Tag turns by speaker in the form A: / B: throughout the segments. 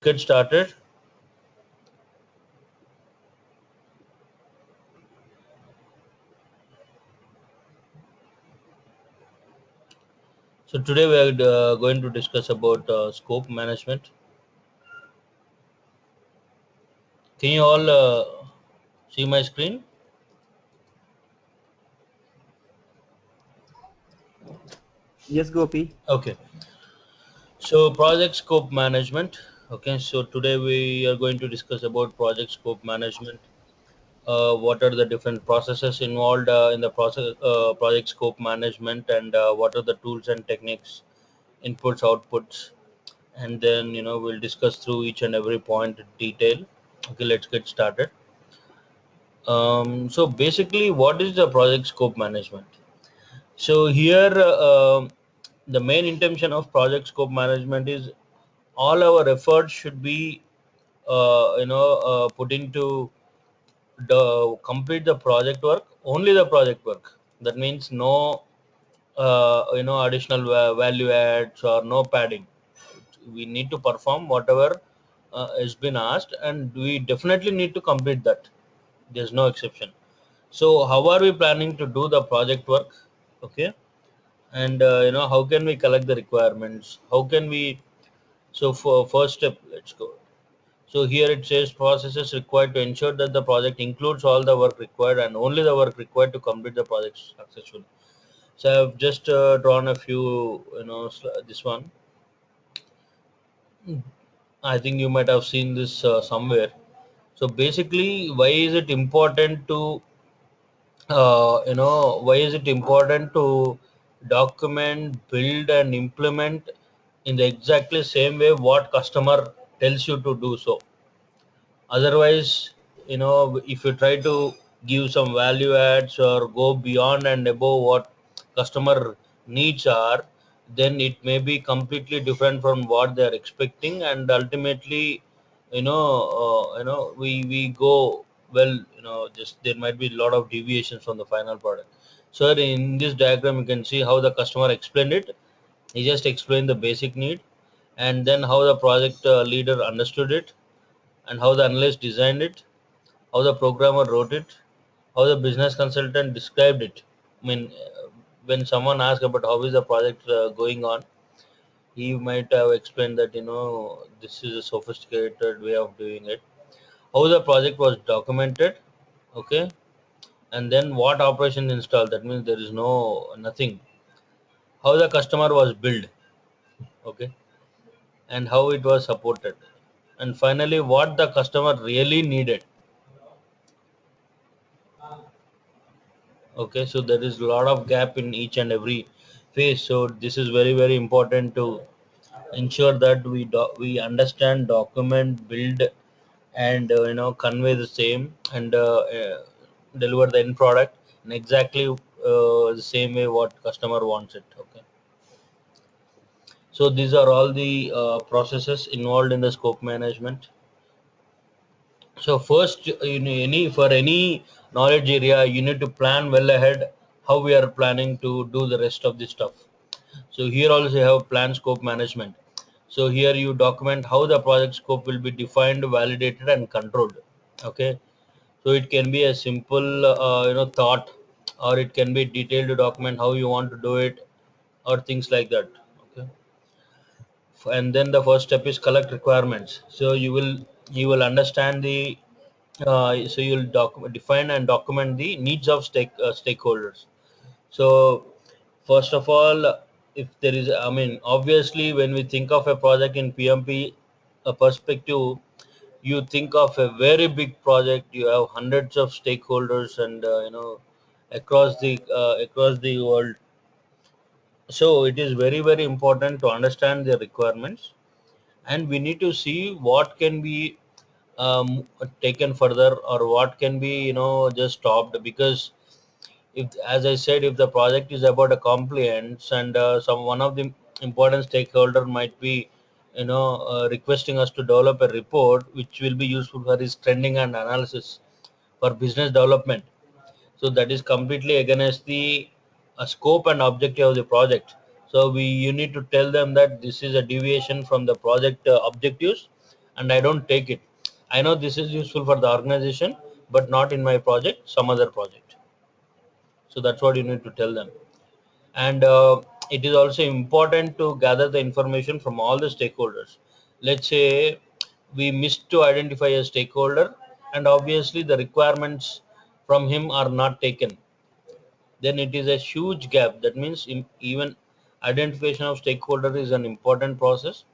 A: Get started. So today we are going to discuss about scope management. Can you all see my screen?
B: Yes, Gopi.
A: Okay. So project scope management. Okay. So today we are going to discuss about project scope management. What are the different processes involved in the project scope management, and what are the tools and techniques, inputs, outputs, and then we'll discuss through each and every point in detail. Okay. Let's get started. So basically, what is the project scope management? So here, the main intention of project scope management is all our efforts should be, put into the complete the project work, only the project work. That means no, additional value adds or no padding. We need to perform whatever has been asked, and we definitely need to complete that. There's no exception. So how are we planning to do the project work? Okay. And how can we collect the requirements? How can we? So for first step, let's go. So here it says processes required to ensure that the project includes all the work required and only the work required to complete the project successfully. So I've just drawn a few, this one. I think you might have seen this somewhere. So basically, why is it important to why is it important to document, build, and implement in the exactly same way what customer tells you to do so? Otherwise, if you try to give some value adds or go beyond and above what customer needs are, then it may be completely different from what they are expecting, and ultimately, we go, well, just there might be a lot of deviations from the final product. So in this diagram, you can see how the customer explained it. He just explained the basic need, and then how the project leader understood it, and how the analyst designed it, how the programmer wrote it, how the business consultant described it. I mean, when someone asks about how is the project going on, he might have explained that this is a sophisticated way of doing it. How the project was documented, okay, and then what operation installed. That means there is no nothing. How the customer was billed, okay, and how it was supported, and finally what the customer really needed. Okay, so there is a lot of gap in each and every phase. So this is very very important to ensure that we understand, document, build, and convey the same, and deliver the end product in exactly the same way what customer wants it. Okay, so these are all the processes involved in the scope management. So first, any for any knowledge area, you need to plan well ahead how we are planning to do the rest of the stuff. So here also you have plan scope management. So here you document how the project scope will be defined, validated, and controlled. Okay, so it can be a simple thought, or it can be detailed to document how you want to do it, or things like that. Okay, and then the first step is collect requirements. So you will understand the so you'll define and document the needs of stakeholders. So first of all, if there is, I mean, obviously, when we think of a project in PMP perspective, you think of a very big project. You have hundreds of stakeholders, and across the world. So it is very very important to understand the requirements, and we need to see what can be taken further, or what can be just stopped. Because if, as I said, if the project is about a compliance, and some one of the important stakeholder might be requesting us to develop a report which will be useful for his trending and analysis for business development. So that is completely against the scope and objective of the project. So we you need to tell them that this is a deviation from the project objectives, and I don't take it. I know this is useful for the organization, but not in my project, some other project. So that's what you need to tell them. And it is also important to gather the information from all the stakeholders. Let's say we missed to identify a stakeholder, and obviously the requirements from him are not taken, then it is a huge gap. That means even identification of stakeholder is an important process,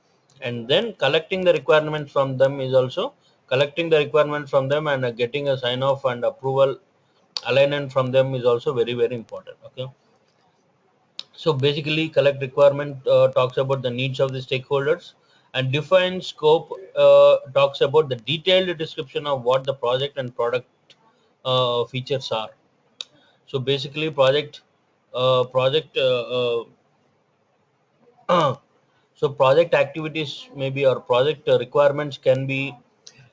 A: and then collecting the requirements from them is also collecting the requirements from them, and getting a sign off and approval alignment from them is also very very important. Okay, so basically collect requirement talks about the needs of the stakeholders, and define scope talks about the detailed description of what the project and product features are. So basically project so project activities maybe, or project requirements can be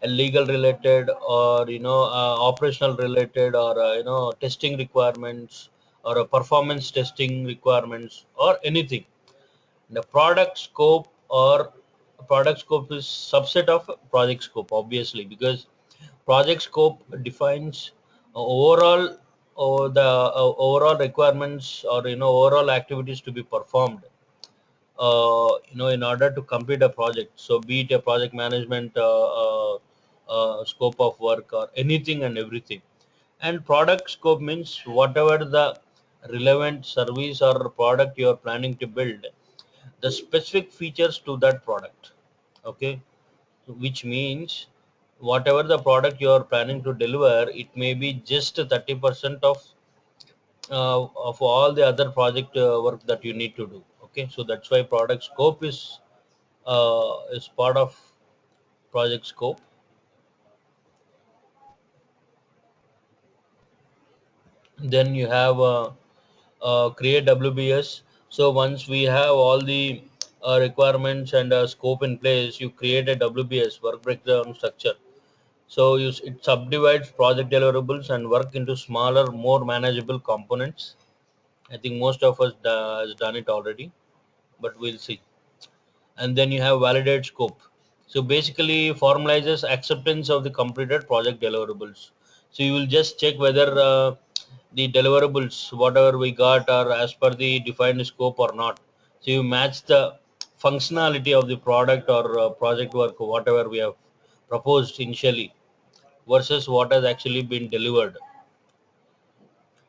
A: legal related, or operational related, or testing requirements, or performance testing requirements, or anything. The product scope is subset of project scope, obviously, because project scope defines overall, or the overall requirements, or overall activities to be performed in order to complete a project. So be it a project management scope of work, or anything and everything. And product scope means whatever the relevant service or product you are planning to build, the specific features to that product. Okay, which means whatever the product you are planning to deliver, it may be just 30% of all the other project work that you need to do. Okay, so that's why product scope is part of project scope. Then you have create WBS. So once we have all the requirements and scope in place, you create a WBS, work breakdown structure. So it subdivides project deliverables and work into smaller, more manageable components. I think most of us has done it already, but we'll see. And then you have validate scope. So basically formalizes acceptance of the completed project deliverables. So you will just check whether the deliverables whatever we got are as per the defined scope or not. So you match the functionality of the product or project work whatever we have proposed initially versus what has actually been delivered.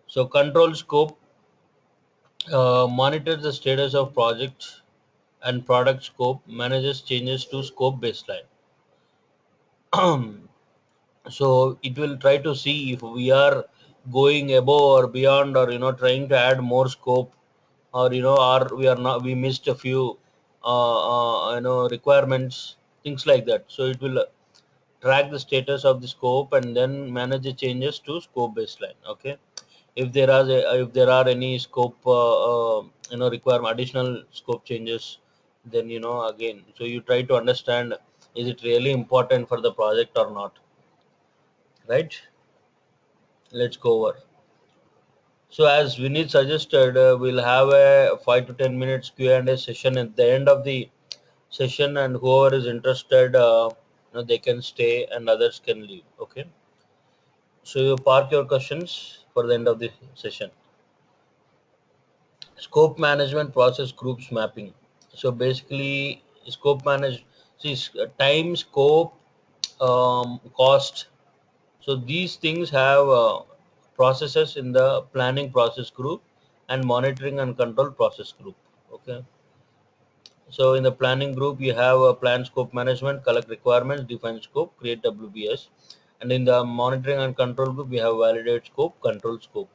A: So control scope monitors the status of project and product scope, manages changes to scope baseline. So it will try to see if we are going above or beyond, or trying to add more scope, or or we are not, we missed a few requirements, things like that. So it will track the status of the scope and then manage the changes to scope baseline. Okay, if there are any scope requirement additional scope changes, then again, so you try to understand, is it really important for the project or not, right? Let's go over. So as Vinit suggested, we'll have a 5 to 10 minutes Q&A session at the end of the session, and whoever is interested, they can stay and others can leave. Okay, so you park your questions for the end of the session. Scope management process groups mapping. So basically scope manage see time, scope, cost. So these things have processes in the planning process group and monitoring and control process group. Okay, so in the planning group you have a plan, scope management, collect requirements, define scope, create WBS. And in the monitoring and control group we have validate scope, control scope.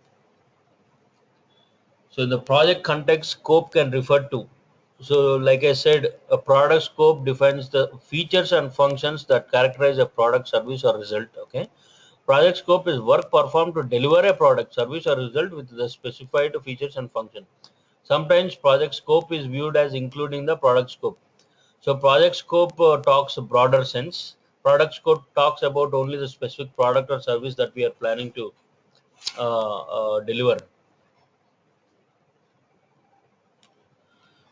A: So in the project context, scope can refer to, so like I said, a product scope defines the features and functions that characterize a product, service, or result. Okay, project scope is work performed to deliver a product, service, or result with the specified features and function. Sometimes project scope is viewed as including the product scope. So project scope talks a broader sense. Product scope talks about only the specific product or service that we are planning to deliver.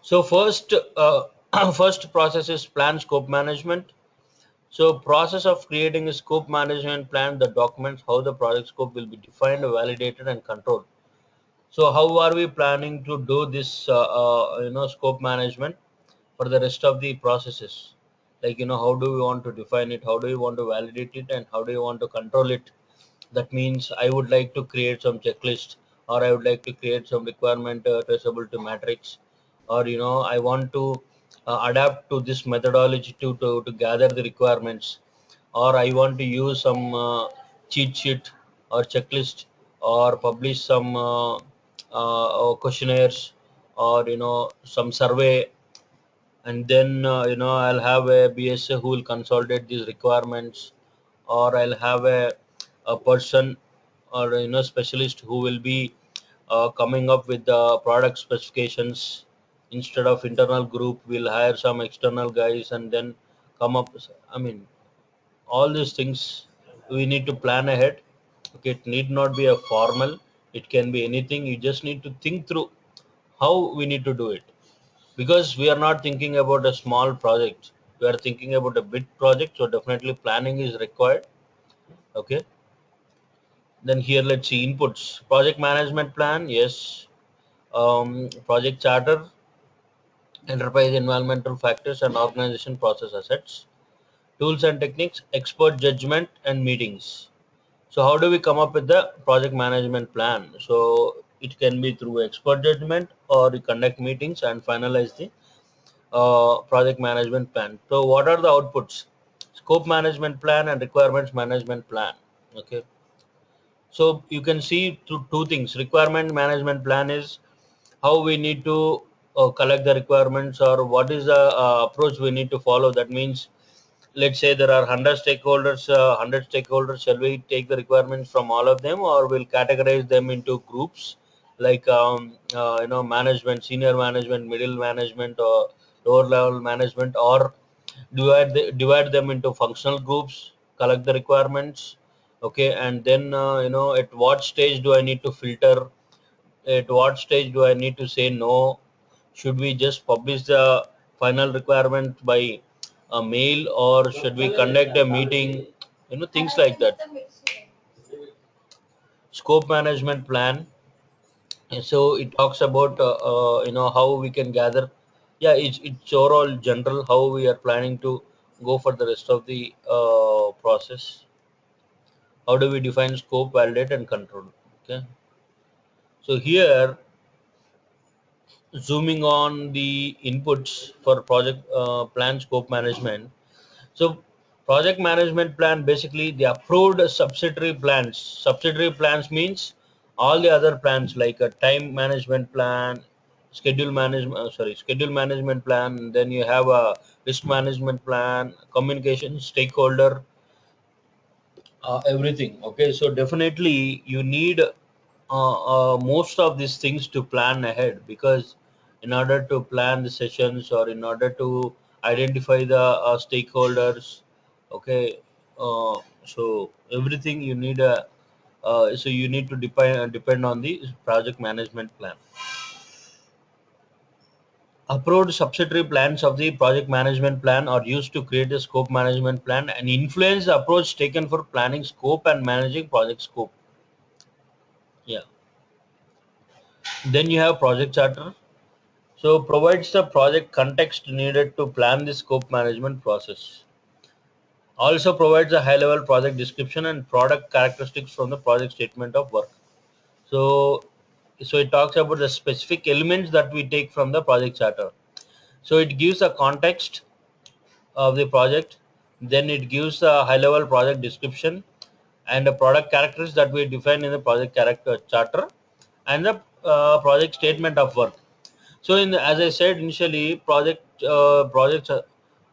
A: So first, first process is plan, scope management. So process of creating a scope management plan that documents how the project scope will be defined, validated, and controlled. So how are we planning to do this, scope management for the rest of the processes? Like, how do we want to define it? How do we want to validate it? And how do you want to control it? That means I would like to create some checklist, or I would like to create some requirement traceable to matrix, or I want to adapt to this methodology to gather the requirements, or I want to use some cheat sheet or checklist, or publish some questionnaires, or some survey, and then I'll have a BSA who will consolidate these requirements, or I'll have a person, or specialist who will be coming up with the product specifications. Instead of internal group, we'll hire some external guys and then come up. I mean, all these things we need to plan ahead. Okay, it need not be a formal, it can be anything. You just need to think through how we need to do it, because we are not thinking about a small project, we are thinking about a big project, so definitely planning is required. Okay, then here let's see inputs. Project management plan, yes. Project charter, enterprise environmental factors and organization process assets, tools and techniques, expert judgment, and meetings. So how do we come up with the project management plan? So it can be through expert judgment, or we conduct meetings and finalize the project management plan. So what are the outputs? Scope management plan and requirements management plan. Okay. So you can see two things. Requirement management plan is how we need to collect the requirements, or what is the approach we need to follow. That means, let's say there are 100 stakeholders. Shall we take the requirements from all of them, or we'll categorize them into groups, like management, senior management, middle management, or lower level management, or divide them into functional groups, collect the requirements. Okay, and then at what stage do I need to filter, at what stage do I need to say no? Should we just publish the final requirement by a mail, or should we conduct a meeting? Things like that. Scope management plan. And so it talks about how we can gather. Yeah, it's overall general how we are planning to go for the rest of the process. How do we define scope, validate, and control? Okay. So here, zooming on the inputs for project plan scope management. So project management plan, basically the approved subsidiary plans. Subsidiary plans means all the other plans, like a time management plan, schedule management plan. Then you have a risk management plan, communication, stakeholder, everything. Okay, so definitely you need most of these things to plan ahead, because in order to plan the sessions, or in order to identify the stakeholders. Okay, so everything you need a so you need to depend on the project management plan. Approved subsidiary plans of the project management plan are used to create a scope management plan and influence the approach taken for planning scope and managing project scope. Yeah. Then you have project charter. So provides the project context needed to plan the scope management process. Also provides a high level project description and product characteristics from the project statement of work. So it talks about the specific elements that we take from the project charter. So it gives a context of the project, then it gives a high level project description and the product characteristics that we define in the project character charter, and the project statement of work. So as I said initially, projects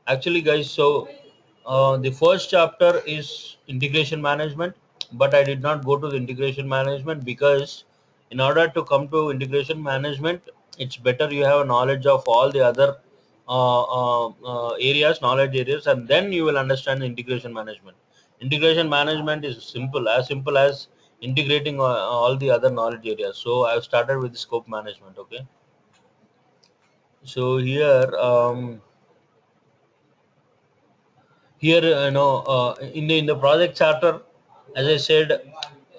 A: actually, guys. So the first chapter is integration management, but I did not go to the integration management, because in order to come to integration management, it's better you have a knowledge of all the other knowledge areas, and then you will understand the integration management. Integration management is simple as integrating all the other knowledge areas. So I've started with the scope management. Okay. So here in the project charter, as I said,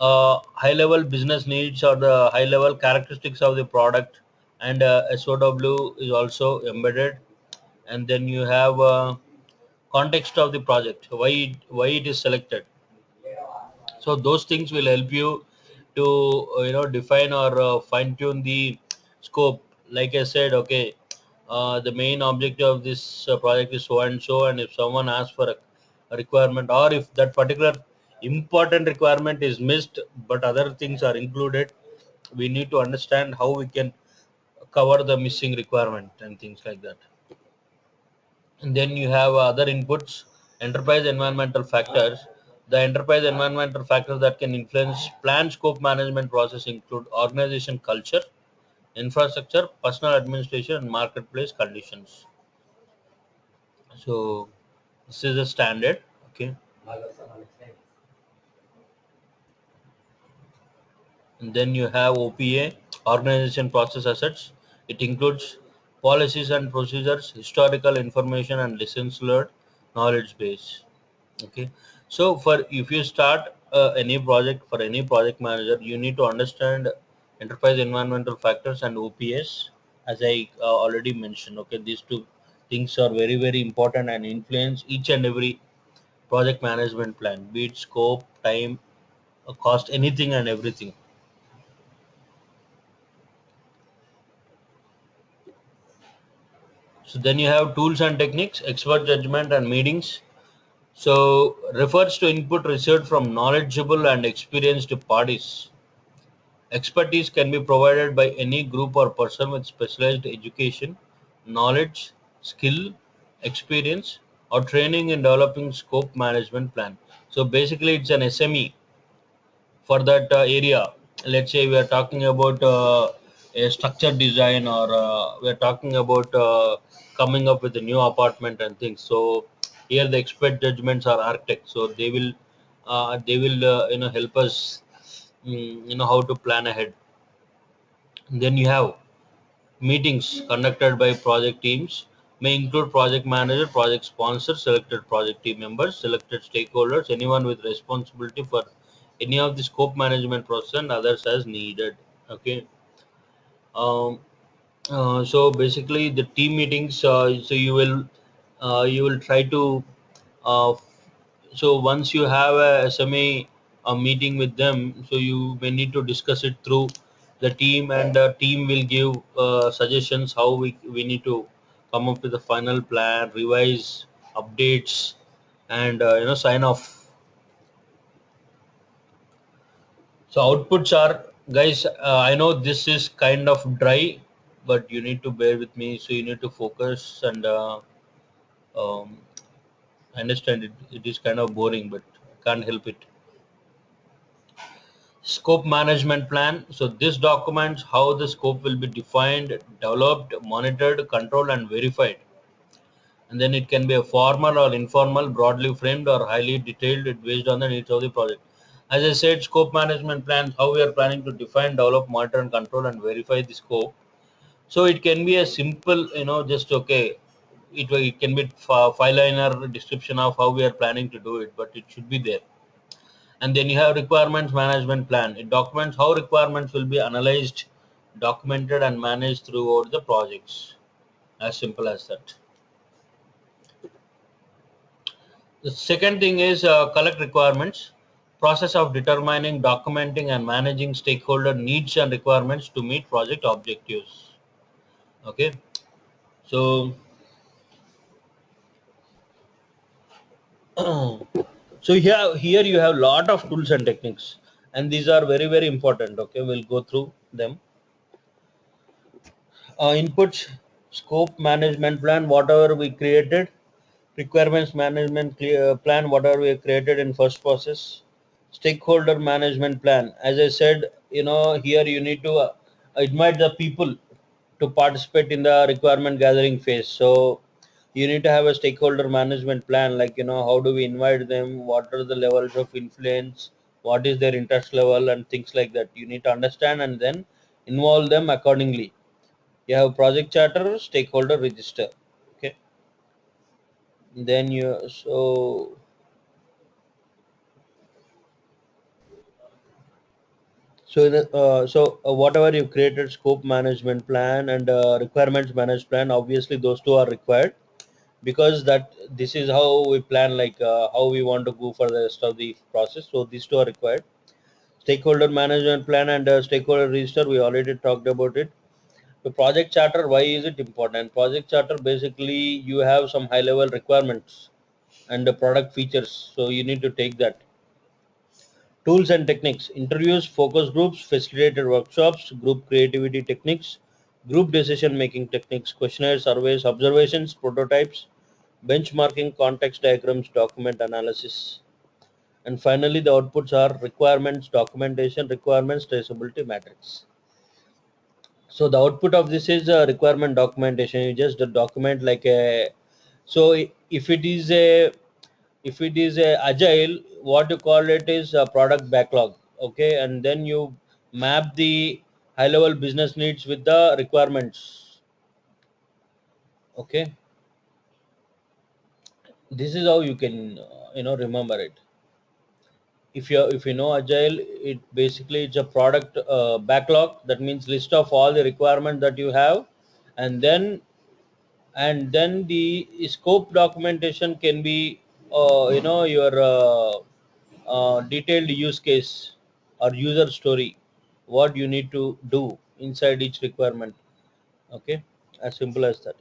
A: high level business needs or the high level characteristics of the product, and SOW is also embedded. And then you have context of the project, why it is selected. So those things will help you to define or fine tune the scope. Like I said, okay, the main objective of this project is so and so, and if someone asks for a requirement, or if that particular important requirement is missed but other things are included, we need to understand how we can cover the missing requirement and things like that. And then you have other inputs, enterprise environmental factors. The enterprise environmental factors that can influence plan scope management process include organization culture, infrastructure, personal administration, and marketplace conditions. So this is a standard. Okay. And then you have OPA, organization process assets. It includes policies and procedures, historical information, and lessons learned, knowledge base. Okay. So for if you start any project, for any project manager, you need to understand enterprise environmental factors and OPS, as I already mentioned. Okay, these two things are very very important and influence each and every project management plan, be it scope, time, cost, anything and everything. So then you have tools and techniques, expert judgment and meetings. So refers to input received from knowledgeable and experienced parties. Expertise can be provided by any group or person with specialized education, knowledge, skill, experience, or training in developing scope management plan. So basically, it's an SME for that area. Let's say we are talking about a structured design, or we are talking about coming up with a new apartment and things. So here the expert judgments are architects, so they will help us, how to plan ahead. Then you have meetings conducted by project teams, may include project manager, project sponsor, selected project team members, selected stakeholders, anyone with responsibility for any of the scope management process, and others as needed. Okay. Um, so basically, the team meetings. So you will try to. Uh, so once you have a SMA meeting with them, so you may need to discuss it through the team, and the team will give suggestions how we need to come up with the final plan, revise, updates, and sign off. So outputs are, guys, I know this is kind of dry, but you need to bear with me. So you need to focus and um, understand it. It is kind of boring, but can't help it. Scope management plan. So this documents how the scope will be defined, developed, monitored, controlled, and verified. And then it can be a formal or informal, broadly framed or highly detailed based on the needs of the project. As I said, scope management plans, how we are planning to define, develop, monitor, and control and verify the scope. So it can be a simple, just okay. It can be five liner description of how we are planning to do it, but it should be there. And then you have requirements management plan. It documents how requirements will be analyzed, documented, and managed throughout the projects. As simple as that. The second thing is collect requirements, process of determining, documenting, and managing stakeholder needs and requirements to meet project objectives. Okay, so so here you have lot of tools and techniques, and these are very very important. Okay, we'll go through them. Inputs, scope management plan, whatever we created, requirements management plan, whatever we created in first process, stakeholder management plan. As I said, here you need to invite the people to participate in the requirement gathering phase. So you need to have a stakeholder management plan, like how do we invite them, what are the levels of influence, what is their interest level, and things like that. You need to understand and then involve them accordingly. You have project charter, stakeholder register. Okay. Then you whatever you created, scope management plan and requirements management plan, obviously those two are required, because that this is how we plan, like how we want to go for the rest of the process. So these two are required. Stakeholder management plan and stakeholder register, we already talked about it. The project charter, why is it important? Project charter, basically you have some high level requirements and the product features, so you need to take that. Tools and techniques, interviews, focus groups, facilitated workshops, group creativity techniques, group decision making techniques, questionnaire surveys, observations, prototypes, benchmarking, context diagrams, document analysis. And finally, the outputs are requirements, documentation, requirements, traceability matrix. So the output of this is a requirement documentation. You just document like a, so if it is a, if it is a agile, what you call it is a product backlog. Okay, and then you map the high level business needs with the requirements. Okay, this is how you can remember it. If you know agile, it basically it's a product backlog. That means list of all the requirement that you have, and then the scope documentation can be your detailed use case or user story, what you need to do inside each requirement. Okay, as simple as that.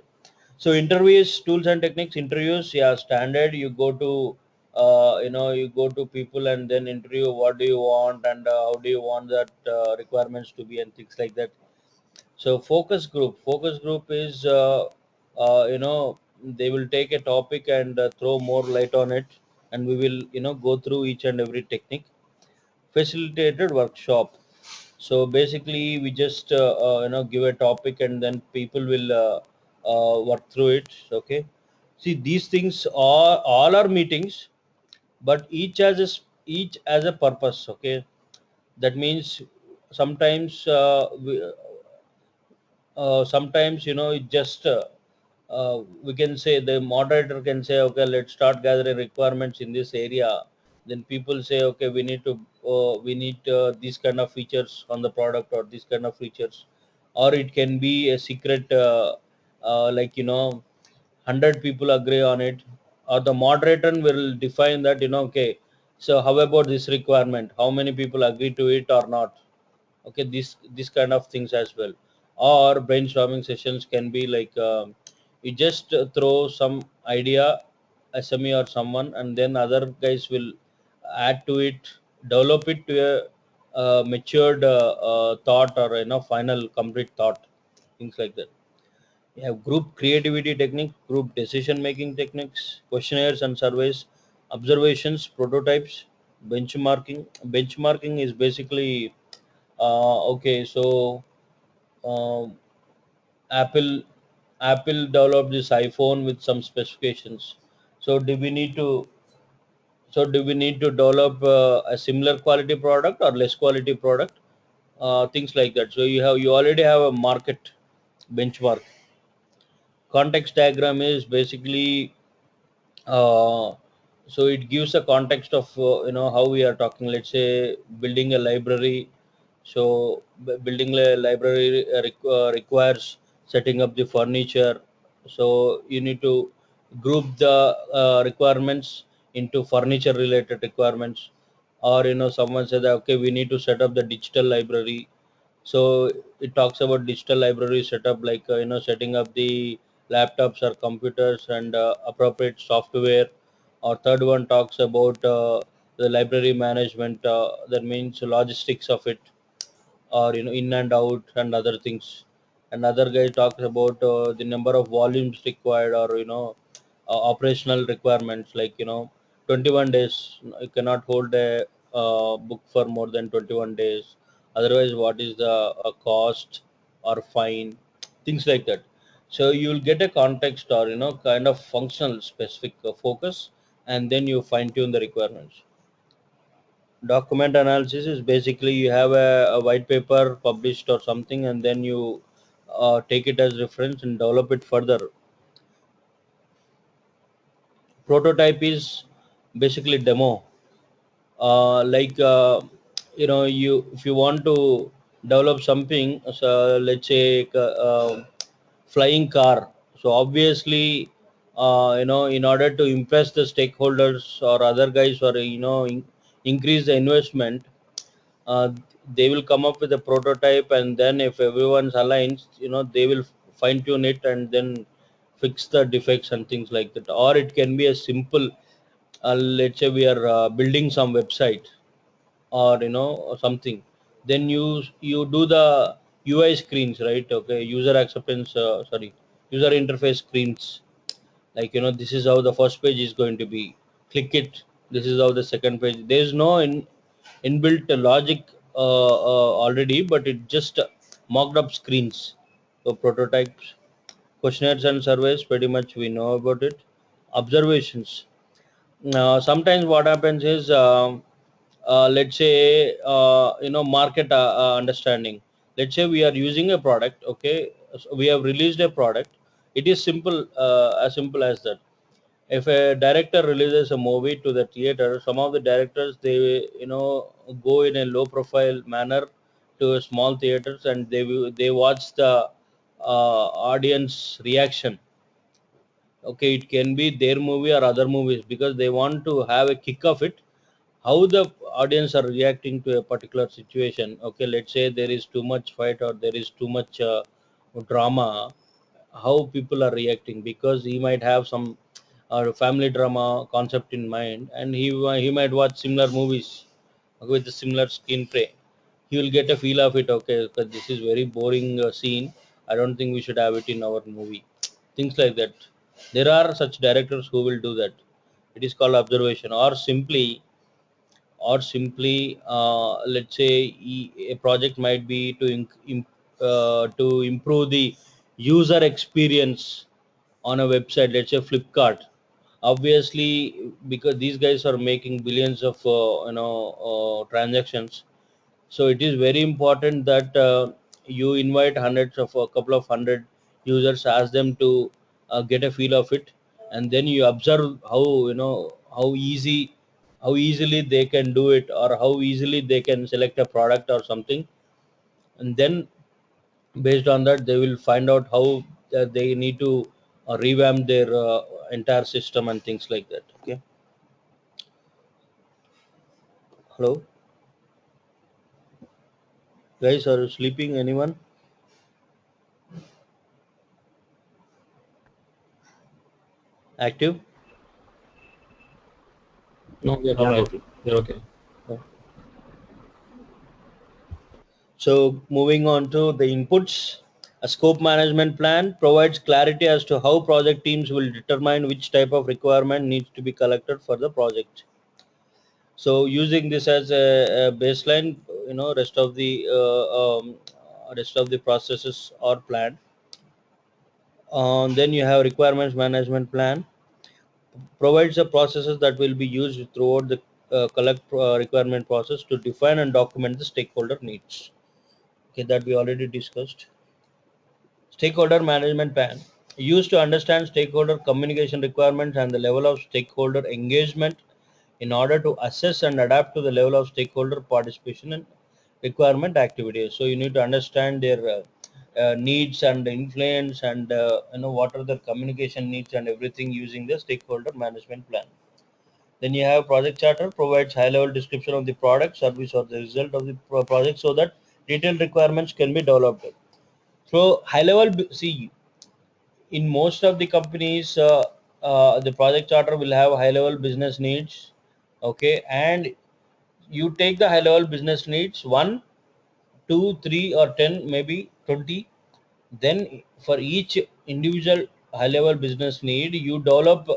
A: So interviews, tools and techniques. Interviews, yeah, standard. You go to you go to people and then interview what do you want and how do you want that requirements to be and things like that. So focus group is they will take a topic and throw more light on it, and we will go through each and every technique. Facilitated workshop, so basically we just give a topic and then people will work through it. Okay, see, these things are all are meetings, but each has a purpose. Okay, that means sometimes sometimes it just we can say the moderator can say, okay, let's start gathering requirements in this area. Then people say, okay, we need these kind of features on the product or these kind of features. Or it can be a secret, like 100 people agree on it, or the moderator will define that, okay, so how about this requirement, how many people agree to it or not. Okay, this kind of things as well. Or brainstorming sessions can be like, you just throw some idea, SME or someone, and then other guys will add to it, develop it to a matured thought, or final complete thought, things like that. We have group creativity technique, group decision making techniques, questionnaires and surveys, observations, prototypes, benchmarking is basically okay, so um, Apple Apple developed this iPhone with some specifications. So do we need to develop a similar quality product or less quality product? Things like that. So you already have a market benchmark. Context diagram is basically uh, so it gives a context of how we are talking. Let's say building a library. So building a library requires setting up the furniture. So you need to group the requirements into furniture related requirements. Or someone said that, okay, we need to set up the digital library. So it talks about digital library setup, like setting up the laptops or computers and appropriate software. Or third one talks about the library management, that means logistics of it, or in and out and other things. Another guy talks about the number of volumes required, or operational requirements, like 21 days. You cannot hold a book for more than 21 days, otherwise what is the cost or fine, things like that. So you will get a context, or kind of functional specific focus, and then you fine tune the requirements. Document analysis is basically you have a white paper published or something, and then you take it as reference and develop it further. Prototype is basically demo. Like you if you want to develop something, so let's say flying car. So obviously, in order to impress the stakeholders or other guys, or increase the investment, uh, they will come up with a prototype, and then if everyone's aligned, they will fine tune it and then fix the defects and things like that. Or it can be a simple, let's say we are building some website, or or something. Then you do the UI screens, right? Okay, user acceptance, sorry, user interface screens. Like, this is how the first page is going to be. Click it. This is how the second page. There is no inbuilt logic already, but it just mocked up screens. So prototypes, questionnaires and surveys, pretty much we know about it. Observations. Now, sometimes what happens is, let's say, market understanding. Let's say we are using a product. Okay, so we have released a product. It is simple, as simple as that. If a director releases a movie to the theater, some of the directors, they go in a low profile manner to small theaters, and they watch the audience reaction. Okay, it can be their movie or other movies, because they want to have a kick of it, how the audience are reacting to a particular situation. Okay, let's say there is too much fight, or there is too much drama, how people are reacting, because he might have some family drama concept in mind, and he might watch similar movies with a similar screenplay. He will get a feel of it. Okay, because this is very boring scene, I don't think we should have it in our movie. Things like that. There are such directors who will do that. It is called observation. Or simply, let's say, a project might be to improve the user experience on a website. Let's say Flipkart. Obviously, because these guys are making billions of transactions, so it is very important that you invite hundreds of a couple of hundred users, ask them to get a feel of it, and then you observe how easily they can do it, or how easily they can select a product or something. And then based on that, they will find out how they need to revamp their entire system and things like that. Okay. Hello, guys, are you sleeping? Anyone active?
C: No, we are
B: Yeah,
C: not
B: Gopi.
C: active. We are okay.
A: So moving on to the inputs, a scope management plan provides clarity as to how project teams will determine which type of requirement needs to be collected for the project. So using this as a baseline, rest of the processes are planned. Then you have requirements management plan, provides the processes that will be used throughout the collect requirement process to define and document the stakeholder needs. Okay, that we already discussed. Stakeholder management plan used to understand stakeholder communication requirements and the level of stakeholder engagement in order to assess and adapt to the level of stakeholder participation and requirement activities. So you need to understand their needs and influence, and what are the communication needs and everything, using the stakeholder management plan. Then you have project charter, provides high level description of the product, service, or the result of the project, so that detailed requirements can be developed. So high level, see, in most of the companies, the project charter will have high level business needs. Okay, and you take the high level business needs, 1 2 3 or 10, maybe 20. Then for each individual high level business need, you develop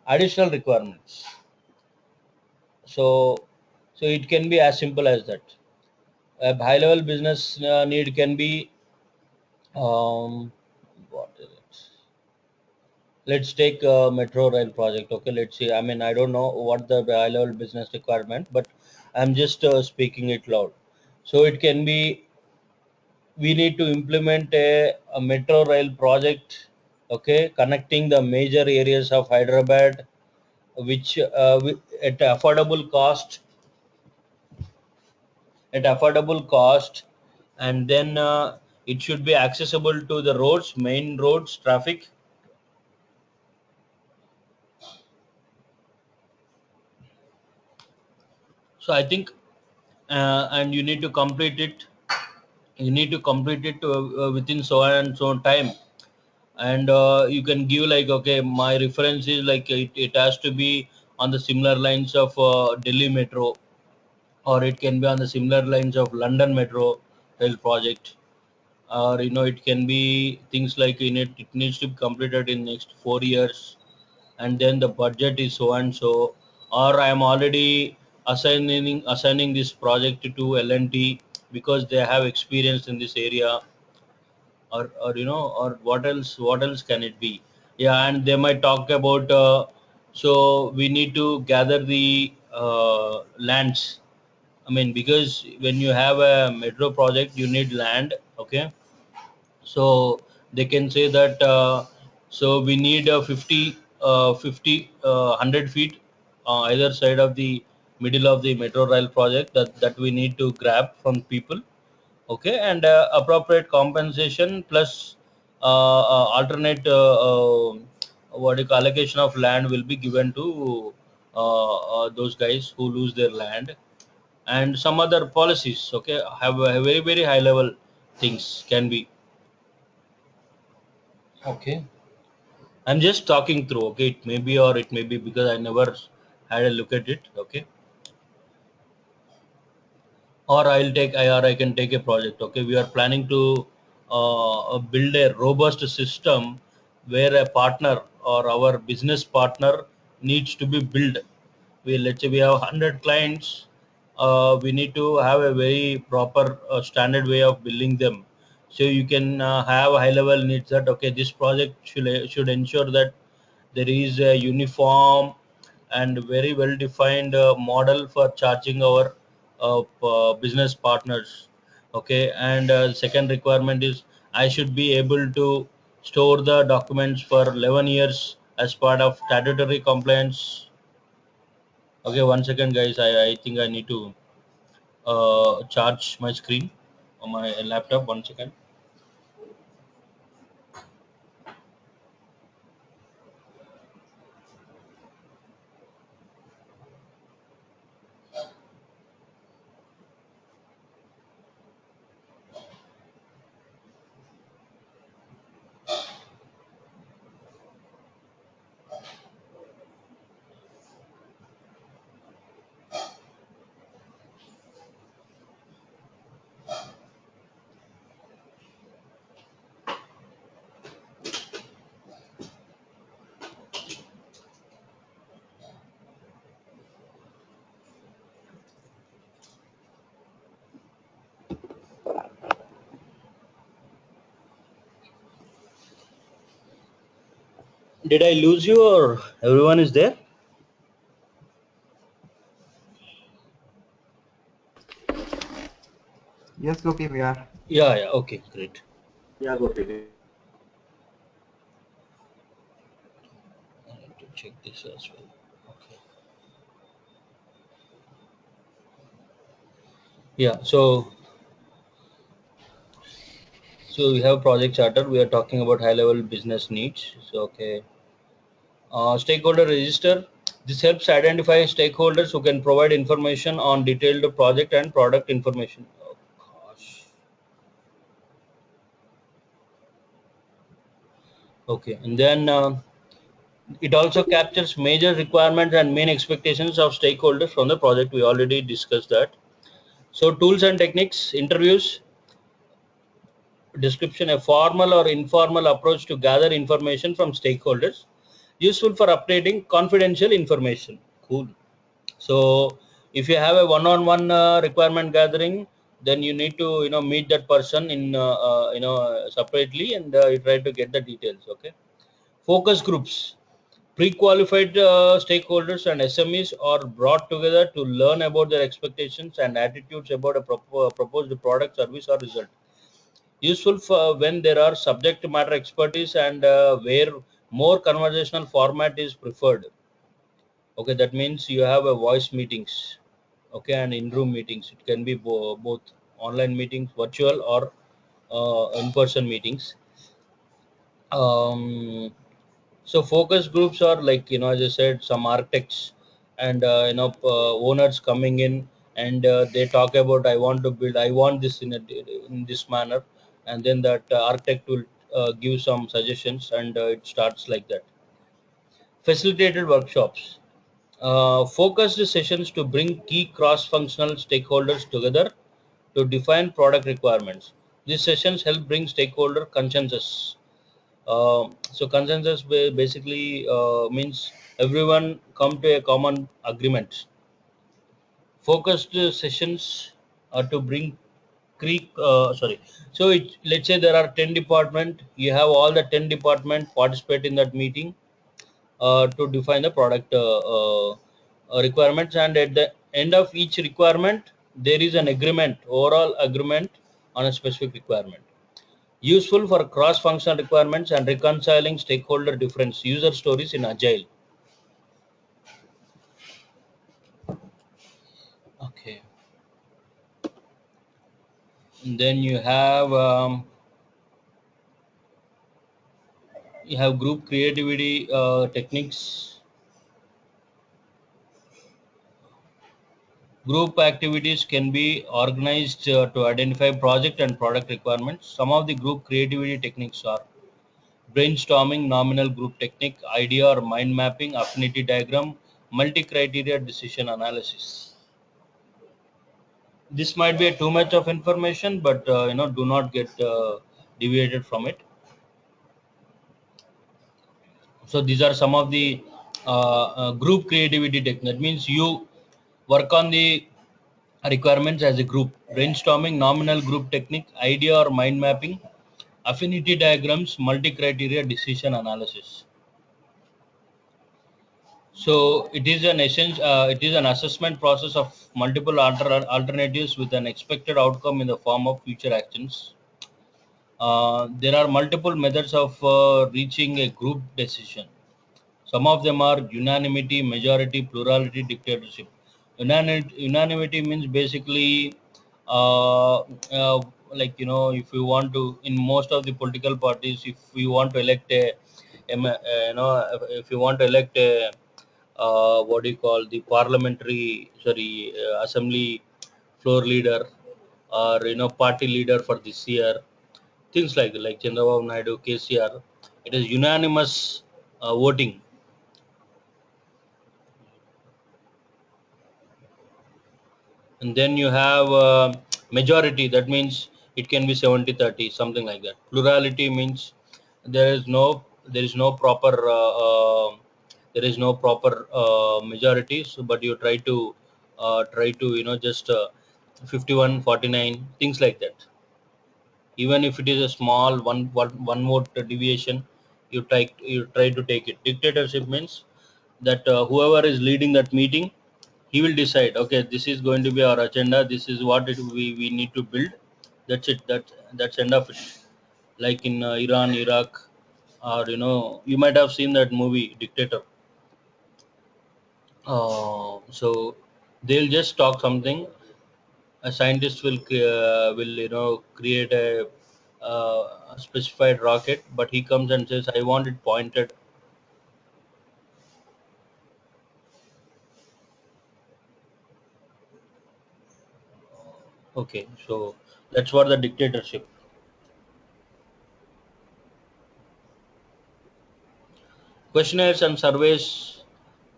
A: additional requirements. So so it can be as simple as that. A high level business need can be, what is it? Let's take a metro rail project. Okay, let's see. I mean, I don't know what the high level business requirement, but I'm just speaking it loud. So it can be, we need to implement a metro rail project. Okay, connecting the major areas of Hyderabad, which at affordable cost, and then it should be accessible to the roads, main roads, traffic. So I think, and you need to complete it within so and so time. And you can give like, okay, my reference is like it has to be on the similar lines of Delhi metro, or it can be on the similar lines of London metro rail project, or it can be things like in it needs to be completed in next 4 years, and then the budget is so and so, or I am already assigning this project to L&T because they have experience in this area, or what else can it be? Yeah, and they might talk about, so we need to gather the lands. I mean, because when you have a metro project, you need land. Okay, so they can say that, so we need 100 feet either side of the middle of the metro rail project, that we need to grab from people. Okay, and appropriate compensation plus alternate what do you call, allocation of land will be given to those guys who lose their land, and some other policies. Okay, have a very very high level things can be. Okay, I'm just talking through. Okay, it may be, or it may be because I never had a look at it. Okay, or I can take a project. Okay, we are planning to build a robust system where a partner or our business partner needs to be built. Let's say we have 100 clients. We need to have a very proper standard way of billing them. So you can have high level needs that, okay, this project should ensure that there is a uniform and very well defined model for charging our business partners. Okay, and second requirement is I should be able to store the documents for 11 years as part of statutory compliance. Okay, 1 second guys, I think I need to charge my screen on my laptop. 1 second. Did I lose you, or everyone is there?
B: Yes, Gopi, we are.
A: Yeah, yeah, okay, great.
B: Yeah, Gopi.
A: I need to check this as well. Okay. Yeah, so we have project charter. We are talking about high level business needs. So okay, stakeholder register. This helps identify stakeholders who can provide information on detailed project and product information. Oh gosh. Okay, and then it also captures major requirements and main expectations of stakeholders from the project. We already discussed that. So tools and techniques, interviews, description, a formal or informal approach to gather information from stakeholders, useful for updating confidential information. Cool. So if you have a one-on-one requirement gathering, then you need to meet that person in separately, and you try to get the details. Okay. Focus groups. Pre-qualified stakeholders and SMEs are brought together to learn about their expectations and attitudes about a proposed product, service, or result. Useful for when there are subject matter expertise, and where more conversational format is preferred. Okay, that means you have a voice meetings, okay, and in-room meetings. It can be both online meetings, virtual or in-person meetings. Um, so focus groups are like, as I said, some architects and owners coming in, and they talk about, I want to build, I want this in this manner, and then that architect will give some suggestions, and it starts like that. Facilitated workshops. Focused sessions to bring key cross-functional stakeholders together to define product requirements. These sessions help bring stakeholder consensus. So consensus basically means everyone come to a common agreement. Focused sessions are to bring sorry. So let's say there are 10 department. You have all the 10 department participate in that meeting to define the product requirements, and at the end of each requirement there is an agreement, overall agreement on a specific requirement. Useful for cross-functional requirements and reconciling stakeholder difference user stories in agile. Okay. And then you have group creativity techniques. Group activities can be organized to identify project and product requirements. Some of the group creativity techniques are brainstorming, nominal group technique, idea or mind mapping, affinity diagram, multi-criteria decision analysis. This might be too much of information, but do not get deviated from it. So these are some of the group creativity technique. That means you work on the requirements as a group. Brainstorming, nominal group technique, idea or mind mapping, affinity diagrams, multi-criteria decision analysis. So it is an essence. It is an assessment process of multiple alternatives with an expected outcome in the form of future actions. There are multiple methods of reaching a group decision. Some of them are unanimity, majority, plurality, dictatorship. Unanimity means basically, uh, like, if you want to, in most of the political parties, if you want to elect if you want to elect a, what do you call, the parliamentary, sorry, assembly floor leader, or party leader for this year, things like Chandrababu Naidu, KCR, it is unanimous voting. And then you have majority, that means it can be 70-30, something like that. Plurality means there is no proper majority, so, but you try to just 51-49, things like that. Even if it is a small one vote deviation, you try to take it. Dictatorship means that whoever is leading that meeting, he will decide, okay, this is going to be our agenda, this is what we need to build. That's it. That's end of it. Like in Iran, Iraq, or you might have seen that movie Dictator. So they'll just talk something. A scientist will create a specified rocket, but he comes and says, I want it pointed. Okay, so that's what the dictatorship. Questionnaires and surveys,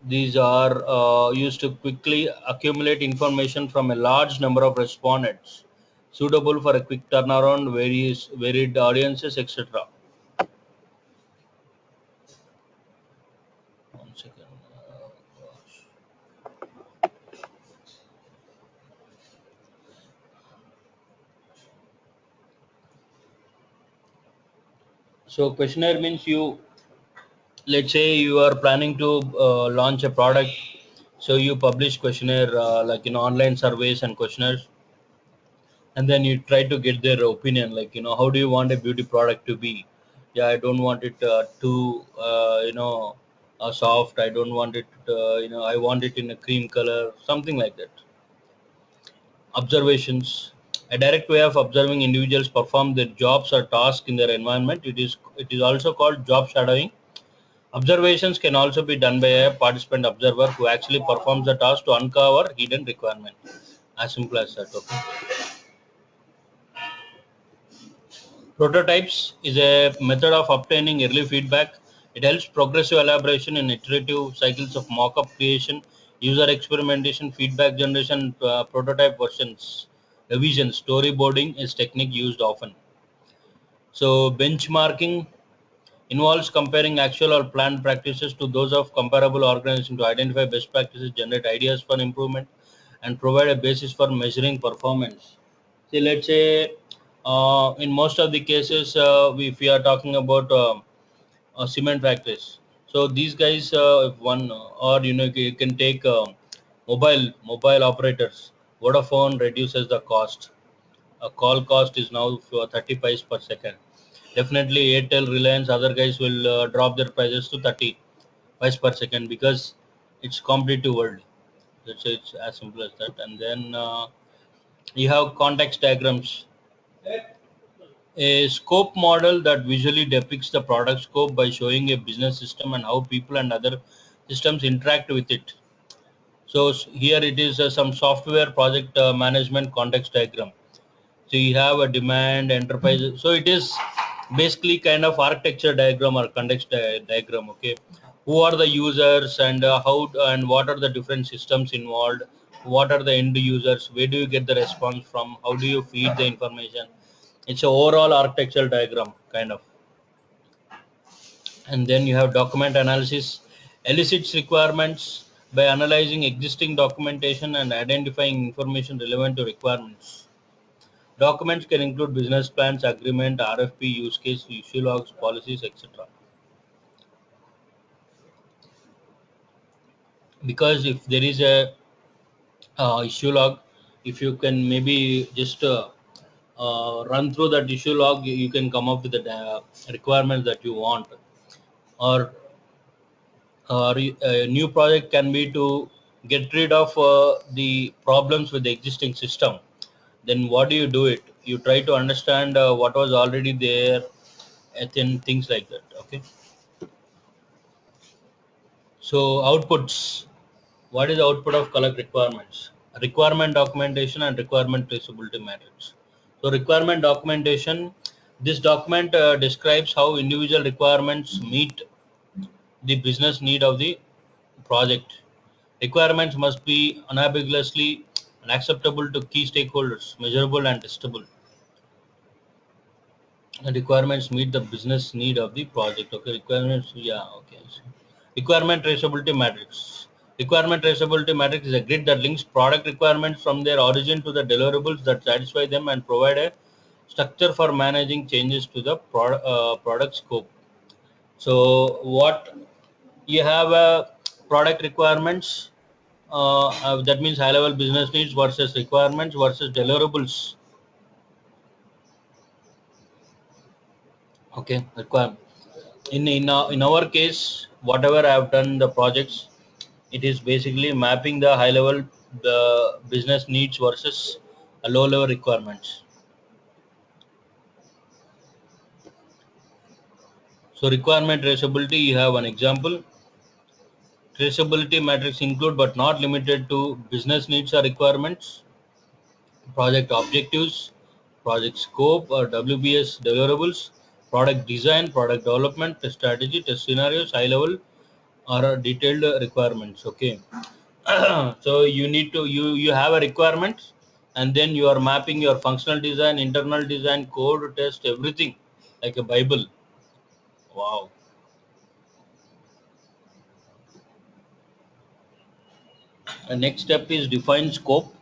A: these are used to quickly accumulate information from a large number of respondents, suitable for a quick turnaround, varied audiences, etc. One second. Gosh. So questionnaire means let's say you are planning to launch a product, so you publish questionnaire, like online surveys and questionnaires, and then you try to get their opinion, like how do you want a beauty product to be. Yeah, I don't want it too, soft. I don't want it, I want it in a cream color, something like that. Observations. A direct way of observing individuals perform their jobs or tasks in their environment. It is also called job shadowing. Observations can also be done by a participant observer who actually performs the task to uncover hidden requirement. As simple as that. Okay. Prototypes is a method of obtaining early feedback. It helps progressive elaboration in iterative cycles of mock-up creation, user experimentation, feedback generation, prototype versions, revision. Storyboarding is technique used often. So benchmarking involves comparing actual or planned practices to those of comparable organizations to identify best practices, generate ideas for improvement, and provide a basis for measuring performance. See, let's say in most of the cases, if we are talking about cement factories, so these guys, if one or you can take mobile operators. Vodafone reduces the cost. A call cost is now for 30 paise per second. Definitely, Airtel, Reliance, other guys will drop their prices to 30 paise per second because it's competitive world. It's as simple as that. And then you have context diagrams, a scope model that visually depicts the product scope by showing a business system and how people and other systems interact with it. So here it is some software project management context diagram. So you have a demand enterprise. So it is basically kind of architecture diagram or context diagram. Okay, who are the users and how and what are the different systems involved? What are the end users? Where do you get the response from? How do you feed the information? It's a overall architectural diagram kind of. And then you have document analysis, elicits requirements by analyzing existing documentation and identifying information relevant to requirements. Documents can include business plans, agreement, RFP, use case, issue logs, policies, etc. Because if there is a issue log, if you can maybe just run through that issue log, you can come up with the requirements that you want. Or a new project can be to get rid of the problems with the existing system. Then what do you do it? You try to understand what was already there, and then things like that. Okay. So outputs. What is the output of collect requirements? Requirement documentation and requirement traceability matrix. So requirement documentation. This document describes how individual requirements meet the business need of the project. Requirements must be unambiguously and acceptable to key stakeholders, measurable and testable. The requirements meet the business need of the project. Okay, requirements, yeah, okay. So, requirement traceability matrix. Requirement traceability matrix is a grid that links product requirements from their origin to the deliverables that satisfy them and provide a structure for managing changes to the product scope. So, what you have product requirements, that means high level business needs versus requirements versus deliverables. Okay, requirement. In our case, whatever I have done the projects, it is basically mapping the high level the business needs versus a low level requirements. So requirement traceability, you have an example. Traceability matrix include but not limited to business needs or requirements, project objectives, project scope or WBS deliverables, product design, product development, test strategy, test scenarios, high level or detailed requirements. Okay. So you have a requirement, and then you are mapping your functional design, internal design, code, test, everything like a bible. Wow. The next step is define scope.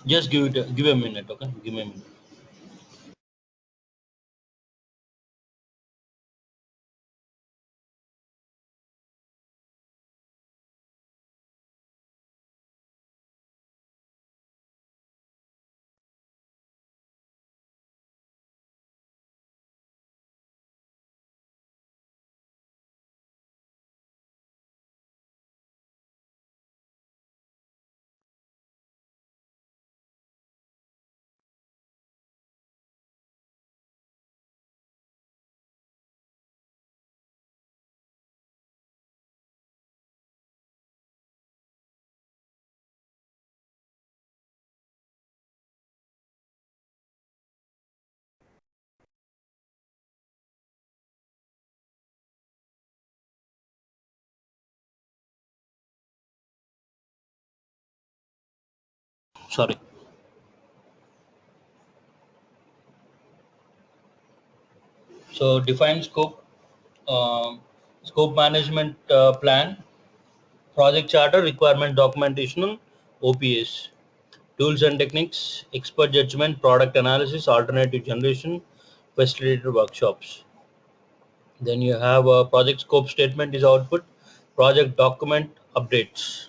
A: Just give a minute. Okay, give me a minute. Sorry. So define scope, scope management plan, project charter, requirement documentation, OPS, tools and techniques, expert judgment, product analysis, alternative generation, facilitated workshops. Then you have a project scope statement is output, project document updates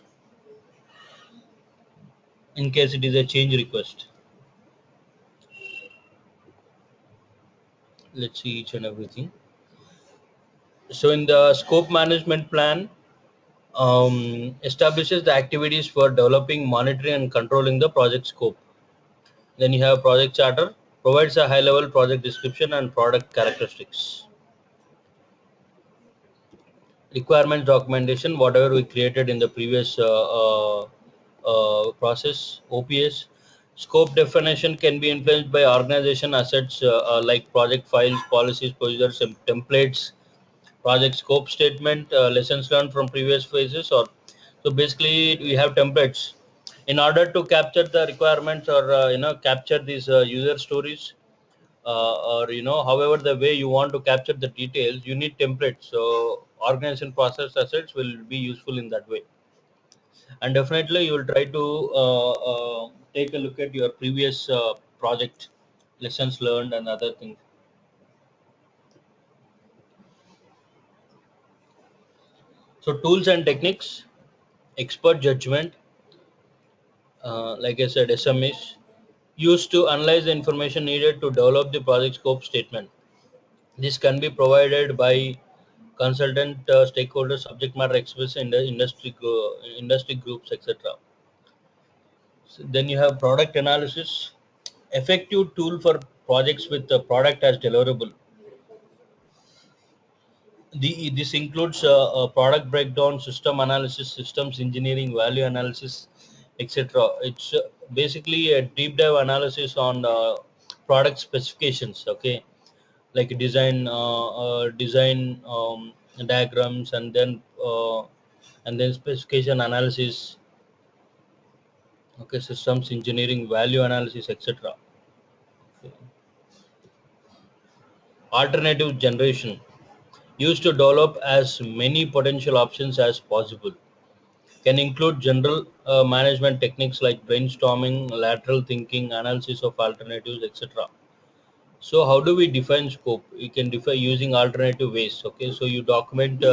A: in case it is a change request. Let's see each and everything. So in the scope management plan, establishes the activities for developing, monitoring, and controlling the project scope. Then you have project charter, provides a high-level project description and product characteristics. Requirements documentation, whatever we created in the previous process. OPS, scope definition can be influenced by organization assets like project files, policies, procedures, and templates. Project scope statement, lessons learned from previous phases, or so basically we have templates in order to capture the requirements, or capture these user stories, or however the way you want to capture the details, you need templates. So organization process assets will be useful in that way. And definitely you will try to take a look at your previous project lessons learned and other things. So tools and techniques, expert judgment, like I said, SMEs, used to analyze the information needed to develop the project scope statement. This can be provided by consultant, stakeholders, subject matter experts in the industry groups, etc. So then you have product analysis, effective tool for projects with the product as deliverable. This includes product breakdown, system analysis, systems engineering, value analysis, etc. It's basically a deep dive analysis on product specifications. Okay, like design diagrams, and then specification analysis. Okay, systems engineering, value analysis, etc. Alternative generation, used to develop as many potential options as possible, can include general management techniques like brainstorming, lateral thinking, analysis of alternatives, etc. So how do we define scope? We can define using alternative ways. Okay, so you document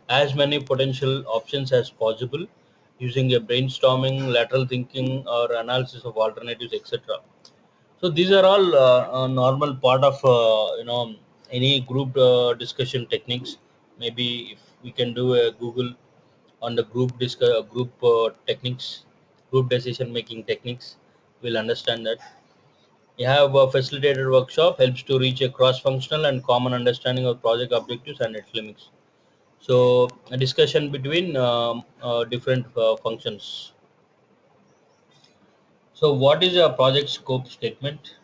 A: as many potential options as possible using a brainstorming, lateral thinking, or analysis of alternatives, etc. So these are all normal part of any group discussion techniques. Maybe if we can do a Google on the group techniques, group decision making techniques, we'll understand that. You have a facilitated workshop helps to reach a cross-functional and common understanding of project objectives and its limits. So a discussion between different functions. So what is a project scope statement?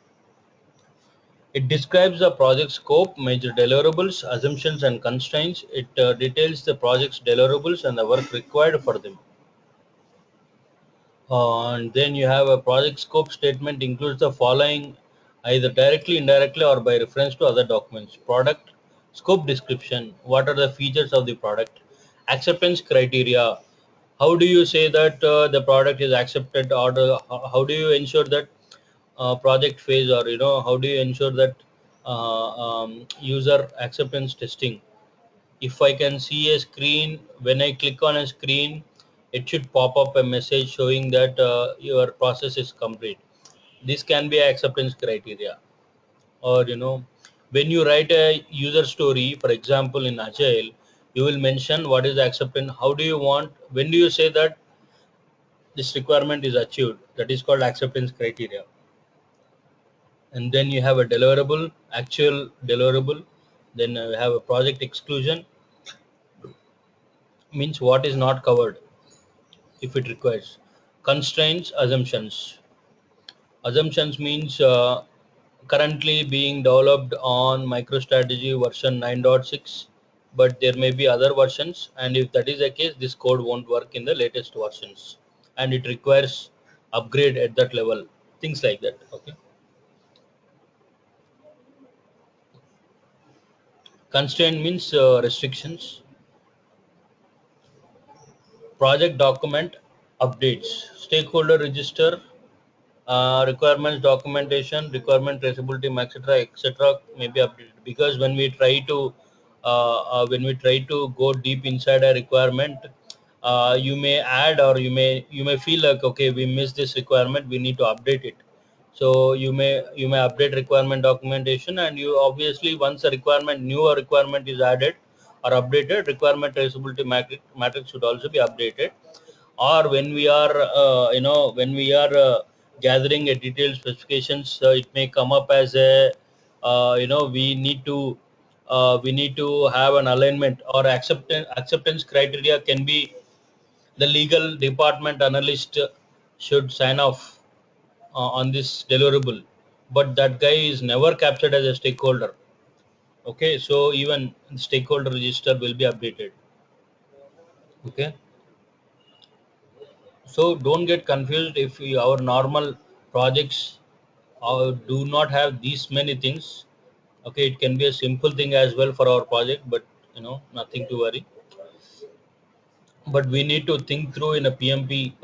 A: It describes the project scope, major deliverables, assumptions, and constraints. It details the project's deliverables and the work required for them. And then you have a project scope statement includes the following, either directly, indirectly, or by reference to other documents. Product scope description, what are the features of the product? Acceptance criteria, how do you say that the product is accepted, or how do you ensure that project phase, or how do you ensure that user acceptance testing? If I can see a screen, when I click on a screen, it should pop up a message showing that your process is complete. This can be acceptance criteria. Or when you write a user story, for example in Agile, you will mention what is acceptance, how do you want, when do you say that this requirement is achieved, that is called acceptance criteria. And then you have a deliverable, actual deliverable. Then you have a project exclusion, means what is not covered if it requires. Constraints, assumptions. Assumptions means currently being developed on MicroStrategy version 9.6, but there may be other versions, and if that is the case, this code won't work in the latest versions, and it requires upgrade at that level, things like that. Okay. Constraint means restrictions. Project document updates, stakeholder register, requirements documentation, requirement traceability, etc., may be updated, because when we try to go deep inside a requirement, you may add, or you may feel like, okay, we missed this requirement, we need to update it. So you may update requirement documentation, and you obviously, once a newer requirement is added or updated, requirement traceability matrix should also be updated. Or when we are gathering a detailed specifications, it may come up as a, we need to have an alignment or acceptance criteria can be, the legal department analyst should sign off on this deliverable, but that guy is never captured as a stakeholder. Okay, so even the stakeholder register will be updated. Okay, so don't get confused if our normal projects do not have these many things. Okay, it can be a simple thing as well for our project, but nothing to worry. But we need to think through in a PMP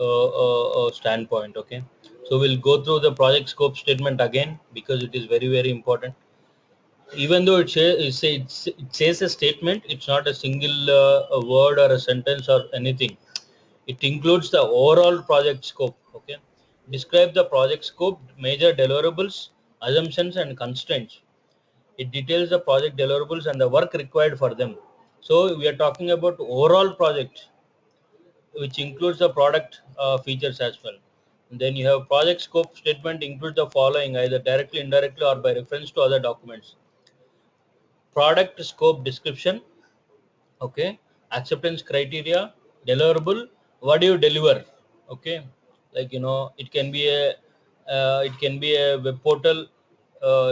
A: standpoint. Okay, so we'll go through the project scope statement again, because it is very very important. Even though it says a statement, it's not a single a word or a sentence or anything. It includes the overall project scope. Okay, describe the project scope, major deliverables, assumptions, and constraints. It details the project deliverables and the work required for them. So we are talking about overall project, which includes the product features as well. And then you have project scope statement includes the following, either directly, indirectly, or by reference to other documents. Product scope description. Okay, acceptance criteria, deliverable, what do you deliver. Okay, like it can be a web portal,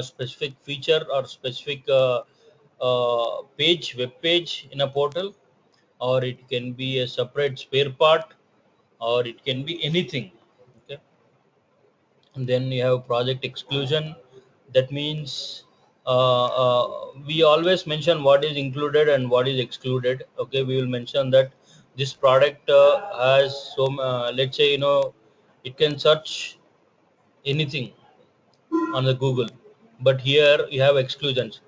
A: specific feature or specific web page in a portal, or it can be a separate spare part, or it can be anything. Okay, and then you have project exclusion. That means we always mention what is included and what is excluded. Okay, we will mention that this product has some, let's say, it can search anything on the Google, but here you have exclusions.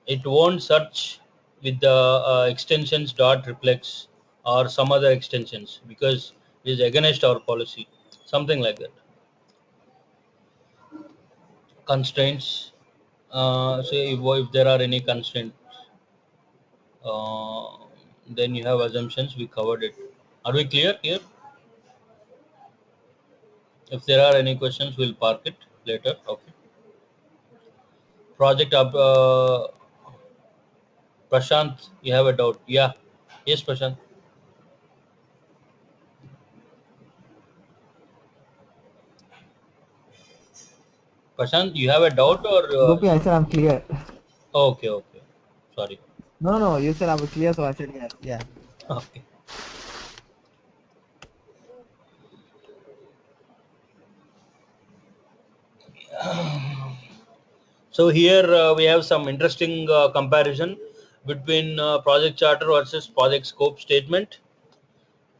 A: It won't search with the extensions dot reflex or some other extensions, because it is against our policy, something like that. Constraints. Say if there are any constraints, uh, then you have assumptions. We covered it. Are we clear here? If there are any questions, we'll park it later. Okay. Project up. Prashant, you have a doubt? Yeah. Yes, Prashant. Prashant, you have a doubt or?
B: Gopi, I said I'm clear.
A: Okay. Okay. Sorry.
B: No, no, you said I was clear, so I said yes. Yeah.
A: Okay. So here we have some interesting comparison between project charter versus project scope statement.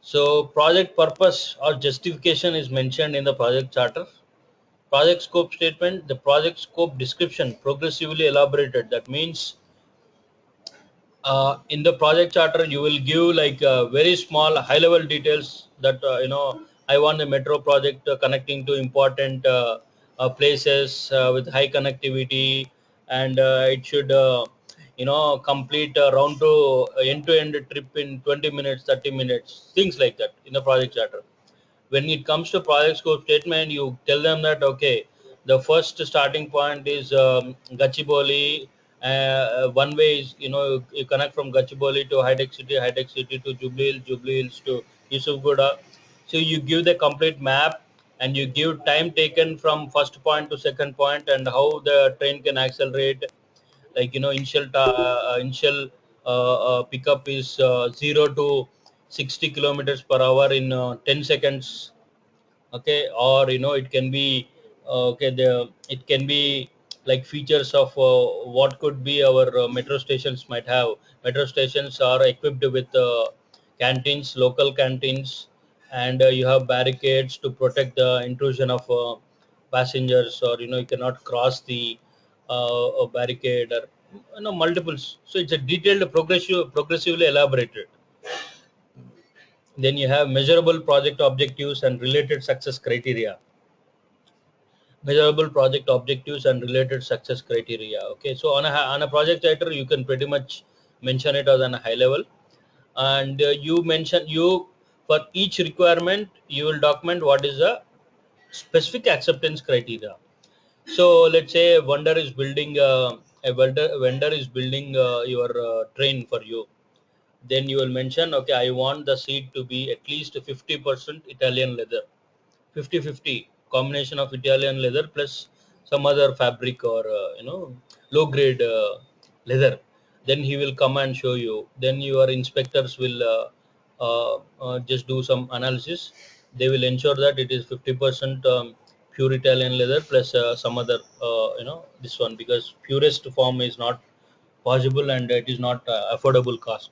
A: So project purpose or justification is mentioned in the project charter. Project scope statement, the project scope description progressively elaborated. That means in the project charter you will give like very small high level details that I want a metro project connecting to important places with high connectivity, and it should complete round to end to end trip in 20 minutes, 30 minutes, things like that in the project charter. When it comes to project scope statement, you tell them that, okay, the first starting point is Gachibowli. One way is, you connect from Gachibowli to High Tech City to Jubilee Hills to Yusufgura. So you give the complete map, and you give time taken from first point to second point, and how the train can accelerate. Like initial pickup is 0 to 60 kilometers per hour in 10 seconds. okay, or it can be okay, it can be like features of what could be our metro stations might have. Metro stations are equipped with canteens, local canteens, and you have barricades to protect the intrusion of passengers, or you cannot cross the a barricade, or multiples. So it's a detailed, progressively elaborated. Then you have measurable project objectives and related success criteria. Measurable project objectives and related success criteria. Okay, so on a project title, you can pretty much mention it as on a high level, and you mention you for each requirement you will document what is the specific acceptance criteria. So let's say a vendor is building vendor is building your train for you. Then you will mention, okay, I want the seat to be at least 50% Italian leather, 50-50 combination of Italian leather plus some other fabric, or low grade leather. Then he will come and show you. Then your inspectors will just do some analysis. They will ensure that it is 50% pure Italian leather plus some other this one, because purest form is not possible and it is not affordable cost.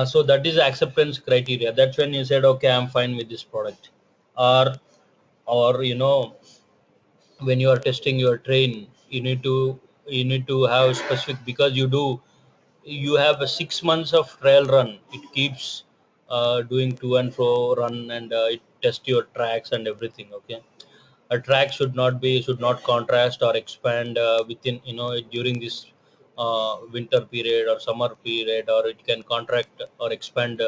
A: So that is acceptance criteria. That's when you said, okay, I'm fine with this product. Or when you are testing your train, you need to have specific, because you have a 6 months of trial run. It keeps doing to and fro run, and it tests your tracks and everything. Okay, a track should not contrast or expand within during this winter period or summer period, or it can contract or expand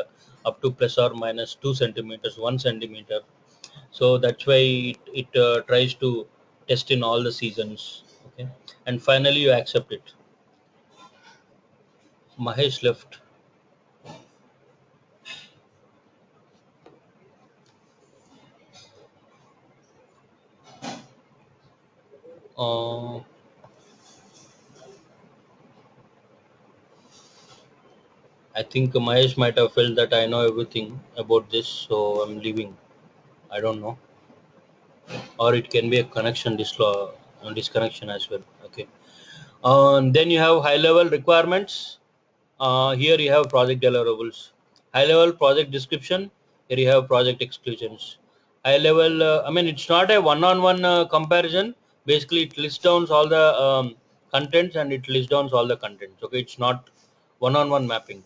A: up to plus or minus 2 centimeters, 1 centimeter. So that's why it tries to test in all the seasons. Okay, and finally you accept it. Mahesh left. uh, I think Mahesh might have felt that I know everything about this, so I'm leaving. I don't know, or it can be a disconnection as well. Okay. Then you have high level requirements. Here you have project deliverables. High level project description. Here you have project exclusions. High level, I mean, it's not a one-on-one comparison. Basically, it lists down all the contents, and it lists down all the contents. Okay, it's not one-on-one mapping.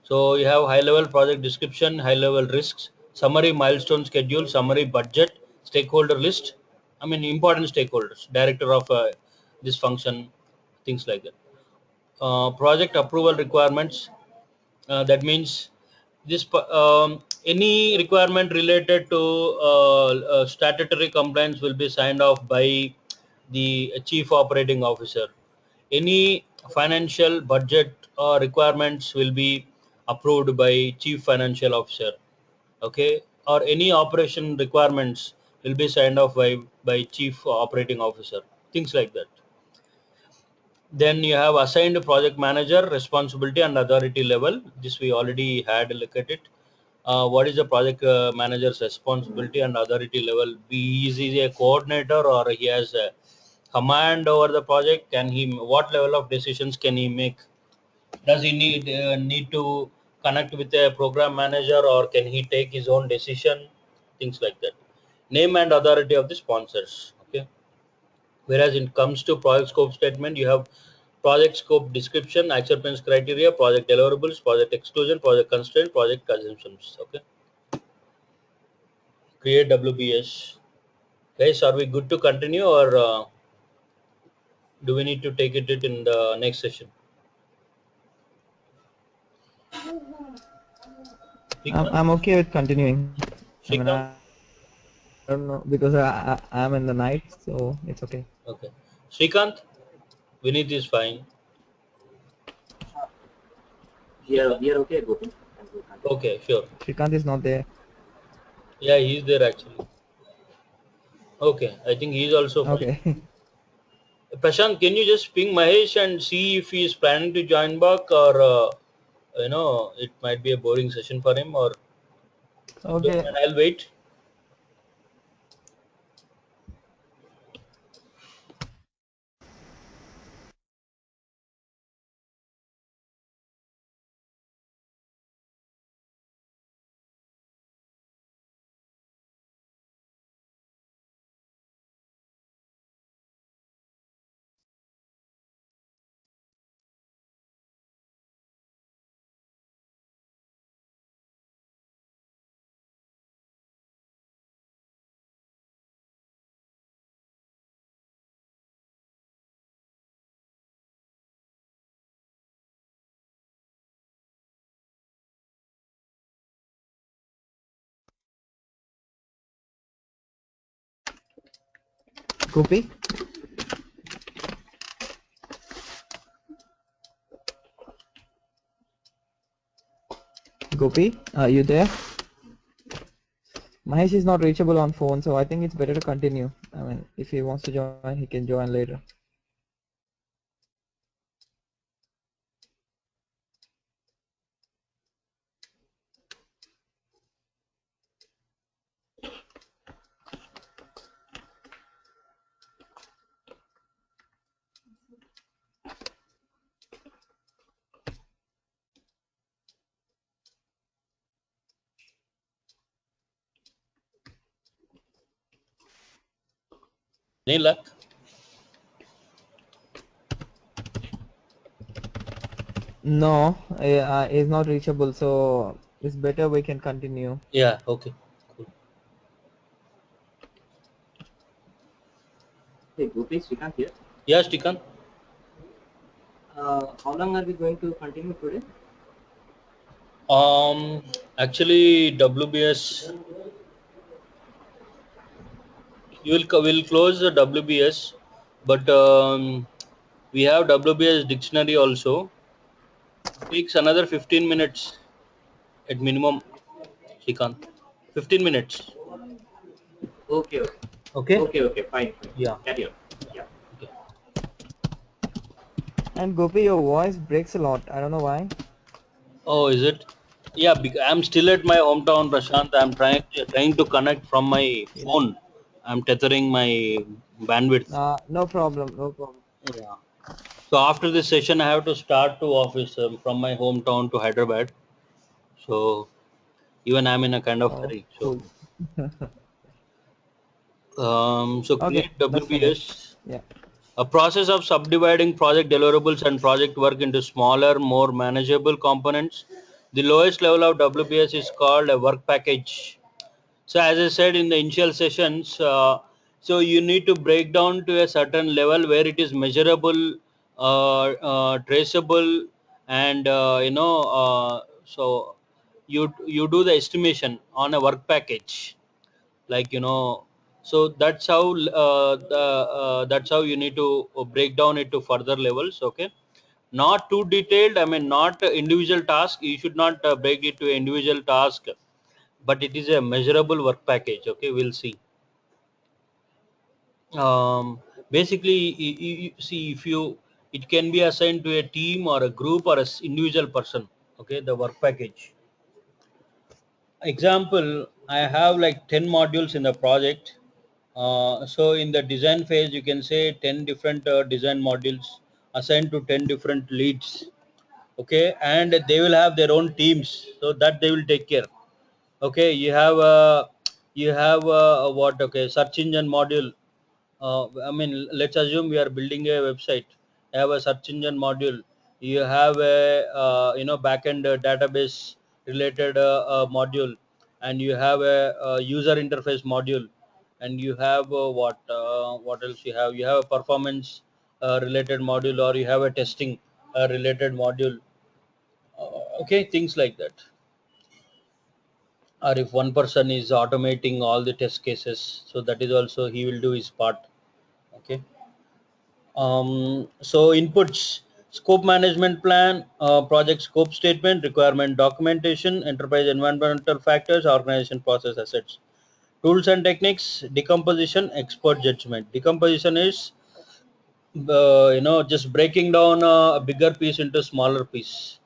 A: So you have high level project description, high level risks, summary milestone schedule, summary budget, stakeholder list. I mean, important stakeholders, director of this function, things like that. Project approval requirements. That means any requirement related to statutory compliance will be signed off by the chief operating officer. Any financial budget requirements will be approved by chief financial officer. Okay, or any operation requirements will be signed off by chief operating officer, things like that. Then you have assigned project manager responsibility and authority level. This we already had a look at it. What is the project manager's responsibility and authority level? Is he a coordinator, or he has a command over the project? Can he, what level of decisions can he make? Does he need to connect with a program manager, or can he take his own decision? Things like that. Name and authority of the sponsors. Okay. Whereas it comes to project scope statement, you have project scope description, acceptance criteria, project deliverables, project exclusion, project constraint, project assumptions. Okay. Create WBS. Guys, are we good to continue, or do we need to take it in the next session? Shrikant?
B: I'm okay with continuing. I mean,
A: Shrikant?
B: I don't know because I'm in the night, so it's okay.
A: Okay. Shrikant? Vineet is fine.
C: We are okay, Gopi. Can we continue?
A: Okay, sure.
B: Shrikant is not there.
A: Yeah, he's there actually. Okay, I think he's also fine.
B: Okay.
A: Prashant, can you just ping Mahesh and see if he is planning to join back, or it might be a boring session for him, or don't
B: Okay.
A: mind, I'll wait.
B: Gopi? Gopi, are you there? Mahesh is not reachable on phone, so I think it's better to continue. I mean, if he wants to join, he can join later.
A: Any luck?
B: No, he's not reachable, so it's better we can continue.
A: Yeah, okay. Cool.
C: Hey, Gopi, Srikanth here.
A: Yeah, Stikant.
C: How long are we going to continue today?
A: Actually, WBS, will close the WBS, but we have WBS dictionary also. It takes another 15 minutes at minimum, Shrikant. 15 minutes.
C: Okay, okay.
A: Okay?
C: Okay, fine, fine.
A: Yeah.
C: Carry on. Yeah.
A: Okay.
B: And Gopi, your voice breaks a lot. I don't know why.
A: Oh, is it? Yeah, I'm still at my hometown, Prashant. I'm trying to connect from my
B: Yeah.
A: phone. I'm tethering my bandwidth.
B: No problem, no problem.
A: Yeah. So after this session, I have to start to office from my hometown to Hyderabad. So even I'm in a kind of
B: Oh,
A: hurry. So
B: cool. Okay,
A: create
B: let's finish.
A: WBS,
B: Yeah.
A: a process of subdividing project deliverables and project work into smaller, more manageable components. The lowest level of WBS is called a work package. So as I said in the initial sessions, so you need to break down to a certain level where it is measurable, traceable, and so you do the estimation on a work package, like so that's how you need to break down it to further levels. Okay, not too detailed. I mean, not individual task. You should not break it to individual task, but it is a measurable work package. Okay, we'll see. Basically, see, if you, it can be assigned to a team or a group or a individual person. Okay, the work package. Example, I have like 10 modules in the project. So in the design phase, you can say 10 different design modules assigned to 10 different leads. Okay, and they will have their own teams, so that they will take care. Okay, you have what, okay, search engine module. I mean, let's assume we are building a website. You have a search engine module. You have a backend database related module, and you have a user interface module, and you have what else you have? You have a performance related module, or you have a testing related module. Okay, things like that. Or if one person is automating all the test cases, so that is also he will do his part. Okay. So inputs: scope management plan, project scope statement, requirement documentation, enterprise environmental factors, organization process assets. Tools and techniques: decomposition, expert judgment. Decomposition is just breaking down a bigger piece into smaller piece.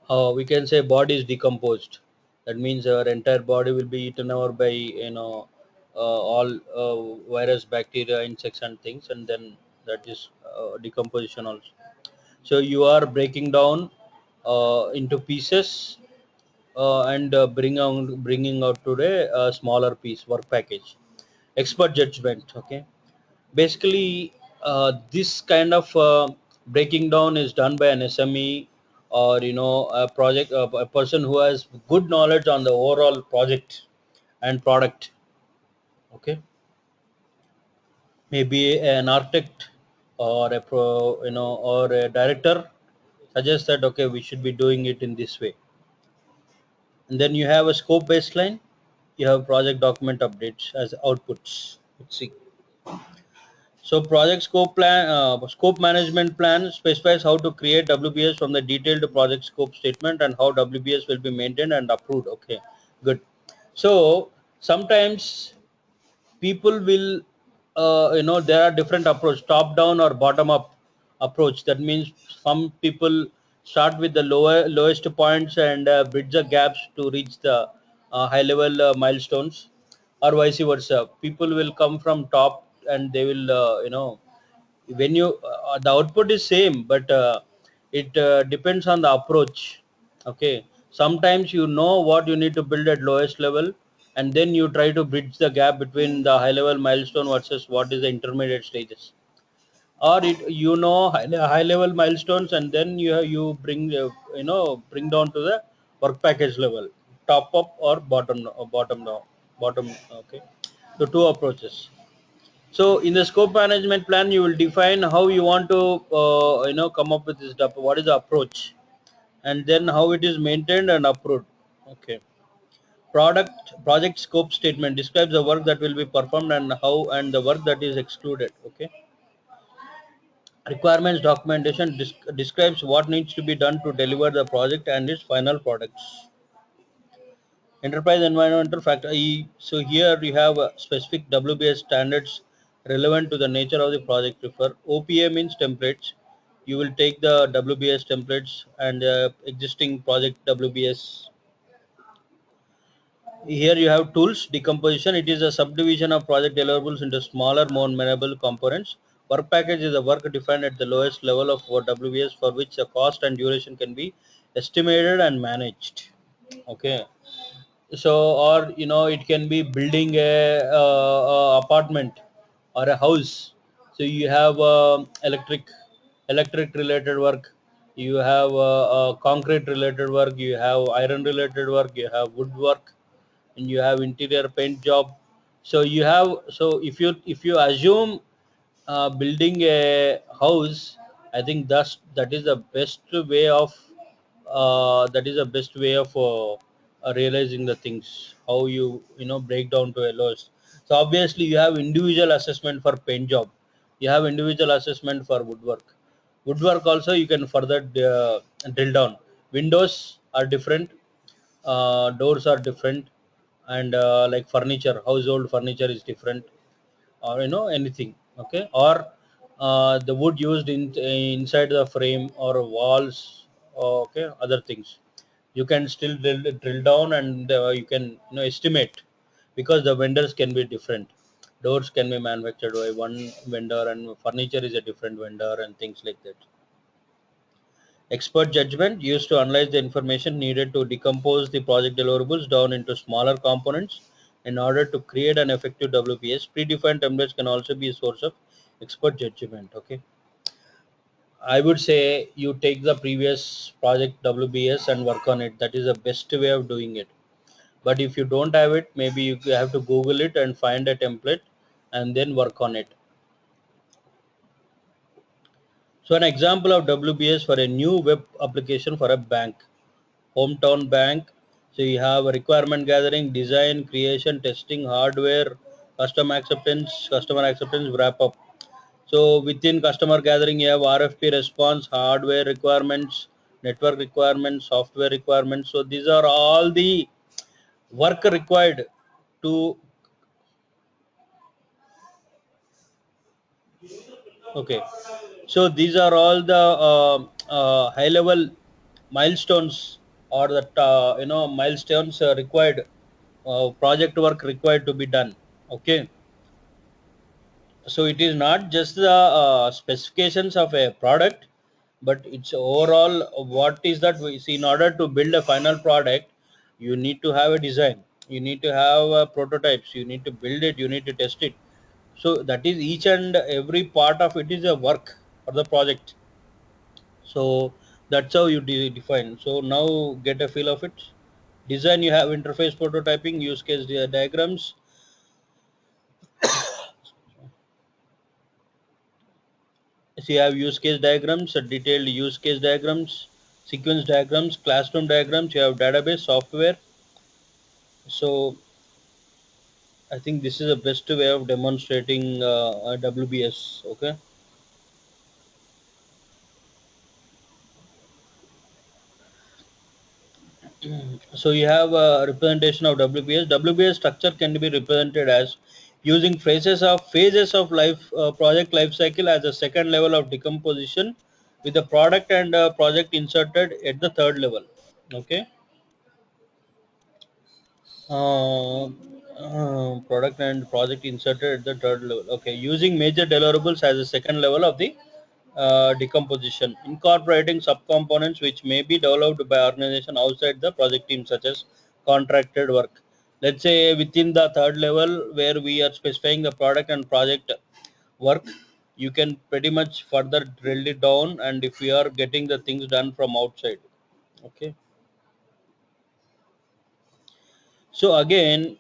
A: We can say body is decomposed. That means our entire body will be eaten over by all virus, bacteria, insects, and things, and then that is decomposition also. So you are breaking down into pieces, and bringing out to a smaller piece work package. Expert judgment. Okay, basically this kind of breaking down is done by an SME, or a project, a person who has good knowledge on the overall project and product. Okay, maybe an architect or a or a director suggests that, okay, we should be doing it in this way. And then you have a scope baseline, you have project document updates as outputs. Let's see. So project scope management plan specifies how to create WBS from the detailed project scope statement and how WBS will be maintained and approved. Okay, good. So sometimes people will, there are different approach, top down or bottom up approach. That means some people start with the lowest points and bridge the gaps to reach the high level milestones, or vice versa. People will come from top and they will, when you the output is same, but it depends on the approach. Okay, sometimes you know what you need to build at lowest level, and then you try to bridge the gap between the high level milestone versus what is the intermediate stages, or high level milestones, and then you bring, bring down to the work package level, top up or bottom down, bottom. Okay, so two approaches. So in the scope management plan, you will define how you want to, come up with this. What is the approach, and then how it is maintained and approved. Okay. Project scope statement describes the work that will be performed and how, and the work that is excluded. Okay. Requirements documentation describes what needs to be done to deliver the project and its final products. Enterprise environmental factor. So here you have specific WBS standards relevant to the nature of the project. Refer OPA means templates. You will take the WBS templates and existing project WBS. Here you have tools decomposition. It is a subdivision of project deliverables into smaller, more manageable components. Work package is a work defined at the lowest level of WBS for which the cost and duration can be estimated and managed. Okay. So, or it can be building a apartment or a house. So you have electric related work, you have concrete related work, you have iron related work, you have wood work, and you have interior paint job. So you have, so if you assume building a house, I think that is the best way of, realizing the things, how you break down to a lowest. So obviously you have individual assessment for paint job, you have individual assessment for woodwork also. You can further drill down. Windows are different, doors are different, and like furniture, household furniture is different, or anything. Okay, or the wood used inside the frame or walls. Okay, other things you can still drill down, and you can estimate, because the vendors can be different. Doors can be manufactured by one vendor and furniture is a different vendor, and things like that. Expert judgment used to analyze the information needed to decompose the project deliverables down into smaller components in order to create an effective WPS. Predefined templates can also be a source of expert judgment. Okay, I would say you take the previous project WBS and work on it. That is the best way of doing it. But if you don't have it, maybe you have to Google it and find a template and then work on it. So an example of WBS for a new web application for a bank. Hometown bank. So you have requirement gathering, design, creation, testing, hardware, customer acceptance, wrap up. So within customer gathering, you have RFP response, hardware requirements, network requirements, software requirements. So these are all the work required to. Okay, so these are all the high level milestones, or that milestones required, project work required to be done. Okay, so it is not just the specifications of a product, but it's overall what is that we see. In order to build a final product, you need to have a design, you need to have prototypes, you need to build it, you need to test it. So that is each and every part of it is a work for the project. So that's how you define. So now get a feel of it. Design, you have interface prototyping, use case diagrams. So you have use case diagrams, detailed use case diagrams, sequence diagrams, classroom diagrams. You have database software. So I think this is the best way of demonstrating WBS. Okay. So you have a representation of WBS. WBS structure can be represented as using phases of life project life cycle as a second level of decomposition, with the product and project inserted at the third level. Okay. Product and project inserted at the third level. Okay, using major deliverables as a second level of the decomposition, incorporating subcomponents which may be developed by organization outside the project team, such as contracted work. Let's say within the third level where we are specifying the product and project work, you can pretty much further drill it down, and if we are getting the things done from outside. Okay. So again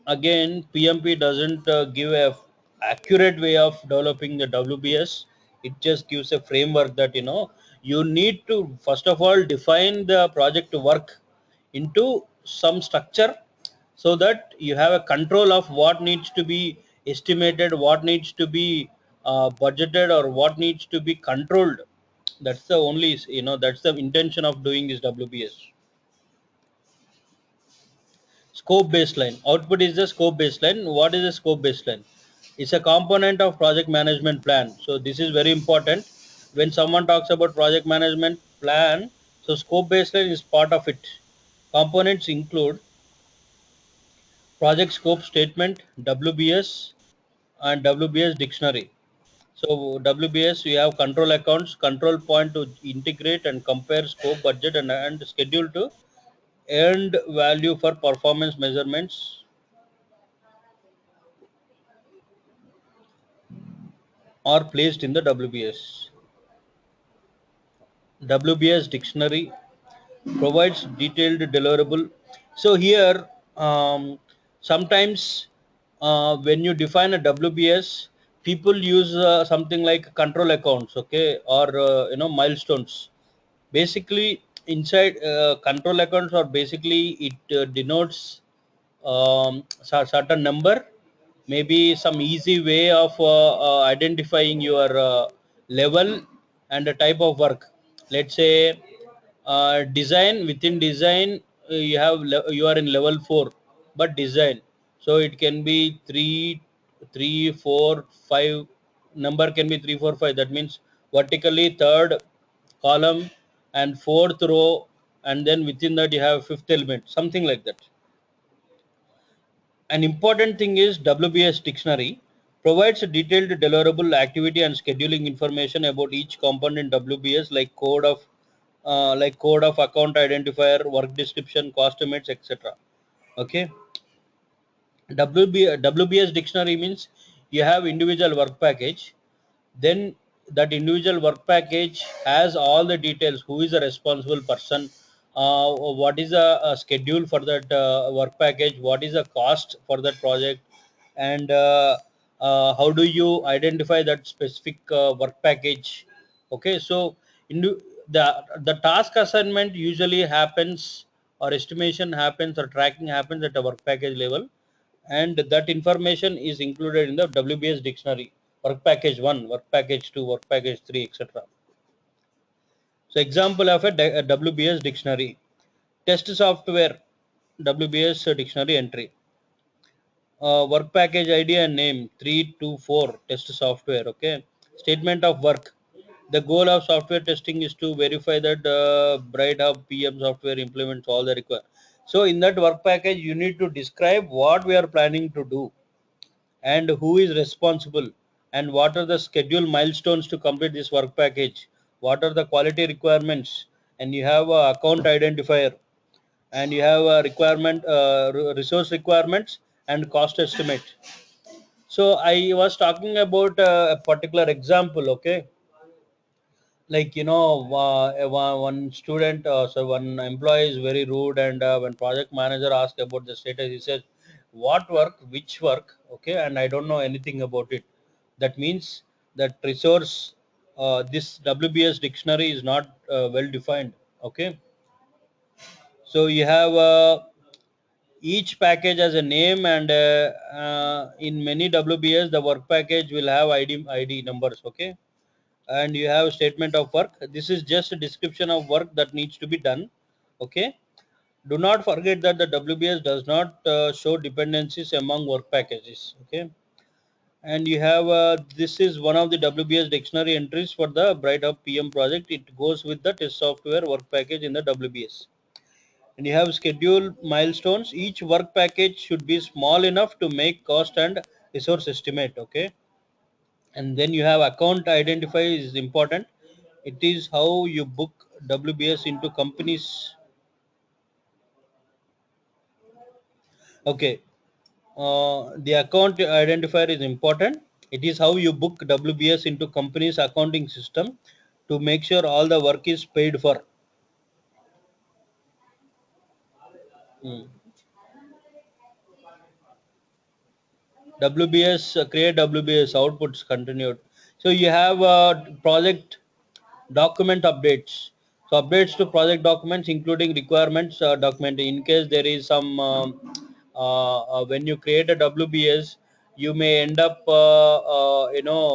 A: PMP doesn't give a accurate way of developing the WBS. It just gives a framework that you need to first of all define the project work into some structure, so that you have a control of what needs to be estimated, what needs to be budgeted, or what needs to be controlled. That's the only, that's the intention of doing this WBS. Scope baseline. Output is the scope baseline. What is a scope baseline? It's a component of project management plan. So this is very important. When someone talks about project management plan, so scope baseline is part of it. Components include project scope statement, WBS, and WBS dictionary. So WBS, we have control accounts, control point to integrate and compare scope, budget, and schedule to earned value for performance measurements are placed in the WBS. WBS dictionary provides detailed deliverable. So here, sometimes when you define a WBS, people use something like control accounts, okay, or milestones. Basically, inside control accounts, or basically it denotes certain number, maybe some easy way of identifying your level and the type of work. Let's say design, within design, you are in level 4, but design, so it can be 3 4 5, number can be 3 4 5. That means vertically third column and fourth row, and then within that you have fifth element, something like that. An important thing is WBS dictionary provides a detailed deliverable activity and scheduling information about each component in WBS, like code of account identifier, work description, cost estimates, etc. Okay. WBS dictionary means you have individual work package, then that individual work package has all the details: who is the responsible person, what is the schedule for that work package, what is the cost for that project, and how do you identify that specific work package. Okay, so the task assignment usually happens, or estimation happens, or tracking happens at a work package level, and that information is included in the WBS dictionary: work package 1, work package 2, work package 3, etc. So example of a WBS dictionary: test software, WBS dictionary entry. Work package ID and name 324, test software. Okay. Statement of work: the goal of software testing is to verify that Bright Hub PM software implements all the required. So in that work package you need to describe what we are planning to do, and who is responsible, and what are the schedule milestones to complete this work package, what are the quality requirements, and you have a account identifier, and you have a resource requirements, and cost estimate. So I was talking about a particular example. Okay, like one student, so one employee is very rude, and when project manager asked about the status, he says, what work, which work? Okay, and I don't know anything about it. That means that resource, this WBS dictionary is not well defined. Okay, so you have each package has a name, and in many WBS the work package will have ID numbers. Okay, and you have statement of work. This is just a description of work that needs to be done. Okay, do not forget that the WBS does not show dependencies among work packages. Okay, and you have this is one of the WBS dictionary entries for the Bright Hub PM project. It goes with the test software work package in the WBS. And you have schedule milestones. Each work package should be small enough to make cost and resource estimate. Okay, and then you have account identifier is important. It is how you book WBS into companies. Okay, the account identifier is important. It is how you book WBS into company's accounting system to make sure all the work is paid for. Hmm. WBS create WBS outputs continued. So you have project document updates. So updates to project documents including requirements document. In case there is some when you create a WBS, you may end up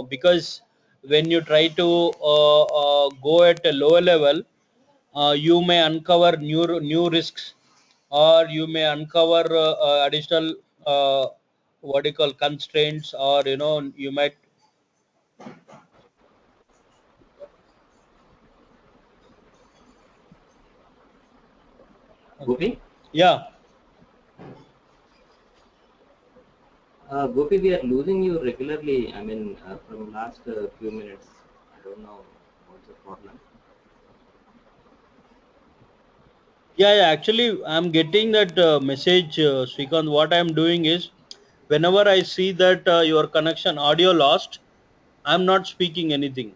A: because when you try to go at a lower level, you may uncover new risks, or you may uncover additional what do you call constraints, or you might. Okay.
C: Gopi?
A: Yeah.
C: Gopi, we are losing you regularly. I mean, from last few minutes. I don't know what's the problem.
A: Yeah, actually I'm getting that message, Srikanth. What I'm doing is, whenever I see that your connection audio lost, I'm not speaking anything.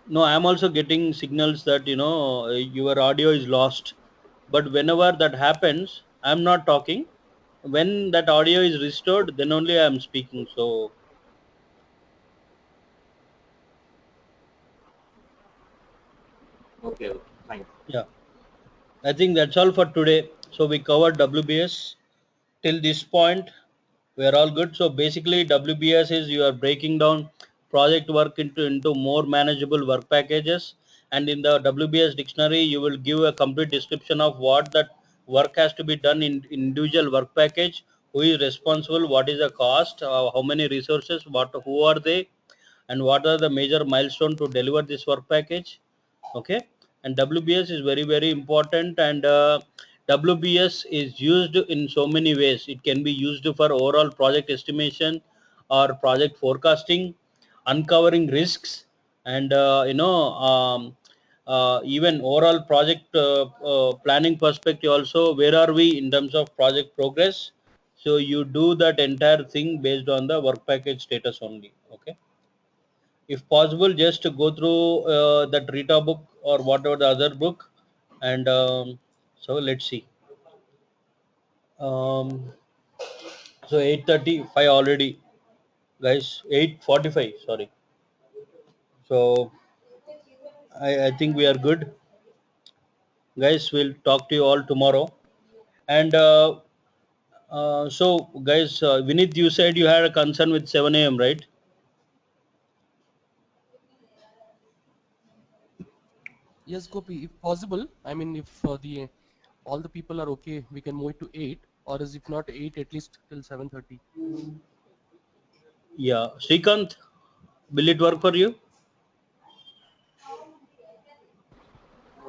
A: No, I'm also getting signals that your audio is lost, but whenever that happens, I'm not talking. When that audio is restored, then only I'm speaking. So
C: Okay, okay, fine.
A: yeah, I think that's all for today. So we covered WBS till this point. We are all good. So basically WBS is you are breaking down project work into more manageable work packages, and in the WBS dictionary you will give a complete description of what that work has to be done in individual work package, who is responsible, what is the cost, how many resources, who are they, and what are the major milestone to deliver this work package. Okay, and WBS is very important, and WBS is used in so many ways. It can be used for overall project estimation or project forecasting, uncovering risks, and even overall project planning perspective also, where are we in terms of project progress. So you do that entire thing based on the work package status only. Okay, if possible, just to go through that Rita book or whatever the other book, and so let's see. Um, so 8:35 already, guys. 8:45. Sorry. So I think we are good, guys. We'll talk to you all tomorrow. And so, guys, Vinith, you said you had a concern with 7 a.m., right?
D: Yes, Gopi, if possible, I mean, if the all the people are okay, we can move it to 8, or as if not 8, at least till 7:30.
A: Yeah. Srikanth, will it work for you?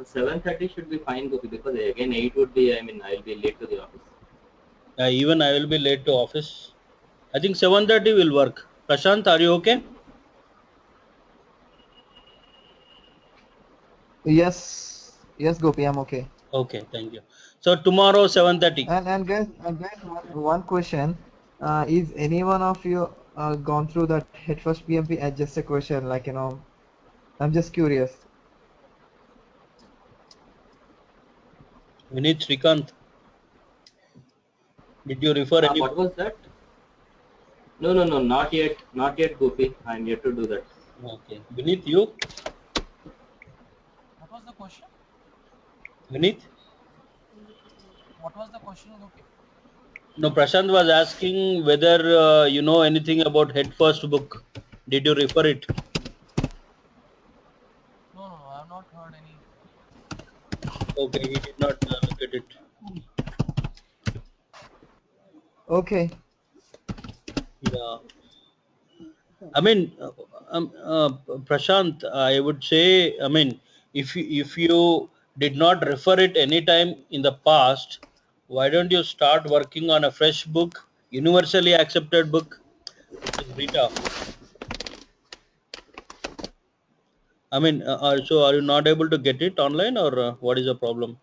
C: 7:30 should be fine, Gopi, because again 8 would be, I mean, I'll be late to the office.
A: Even I will be late to office. I think 7:30 will work. Prashant, are you okay?
B: Yes, Gopi, I'm okay.
A: Okay, thank you. So tomorrow 7:30.
B: And guys, one question. Is any one of you gone through that head first PMP? Just a question, like I'm just curious.
A: Vinith, Srikanth, did you refer any?
C: What was that? No, no, no, not yet, Gopi. I'm yet to do that.
A: Okay, Vinith, you?
D: What was the question?
A: Vineet?
D: What was the question, Gopi?
A: No, Prashant was asking whether you know anything about Head First book. Did you refer it?
D: No, no, no, I have not heard any.
A: Okay, he did not look at it.
B: Okay.
A: Yeah. I mean, Prashant, I would say, I mean, if you did not refer it any time in the past, why don't you start working on a fresh book, universally accepted book, which is beta? I mean, so are you not able to get it online, or what is the problem?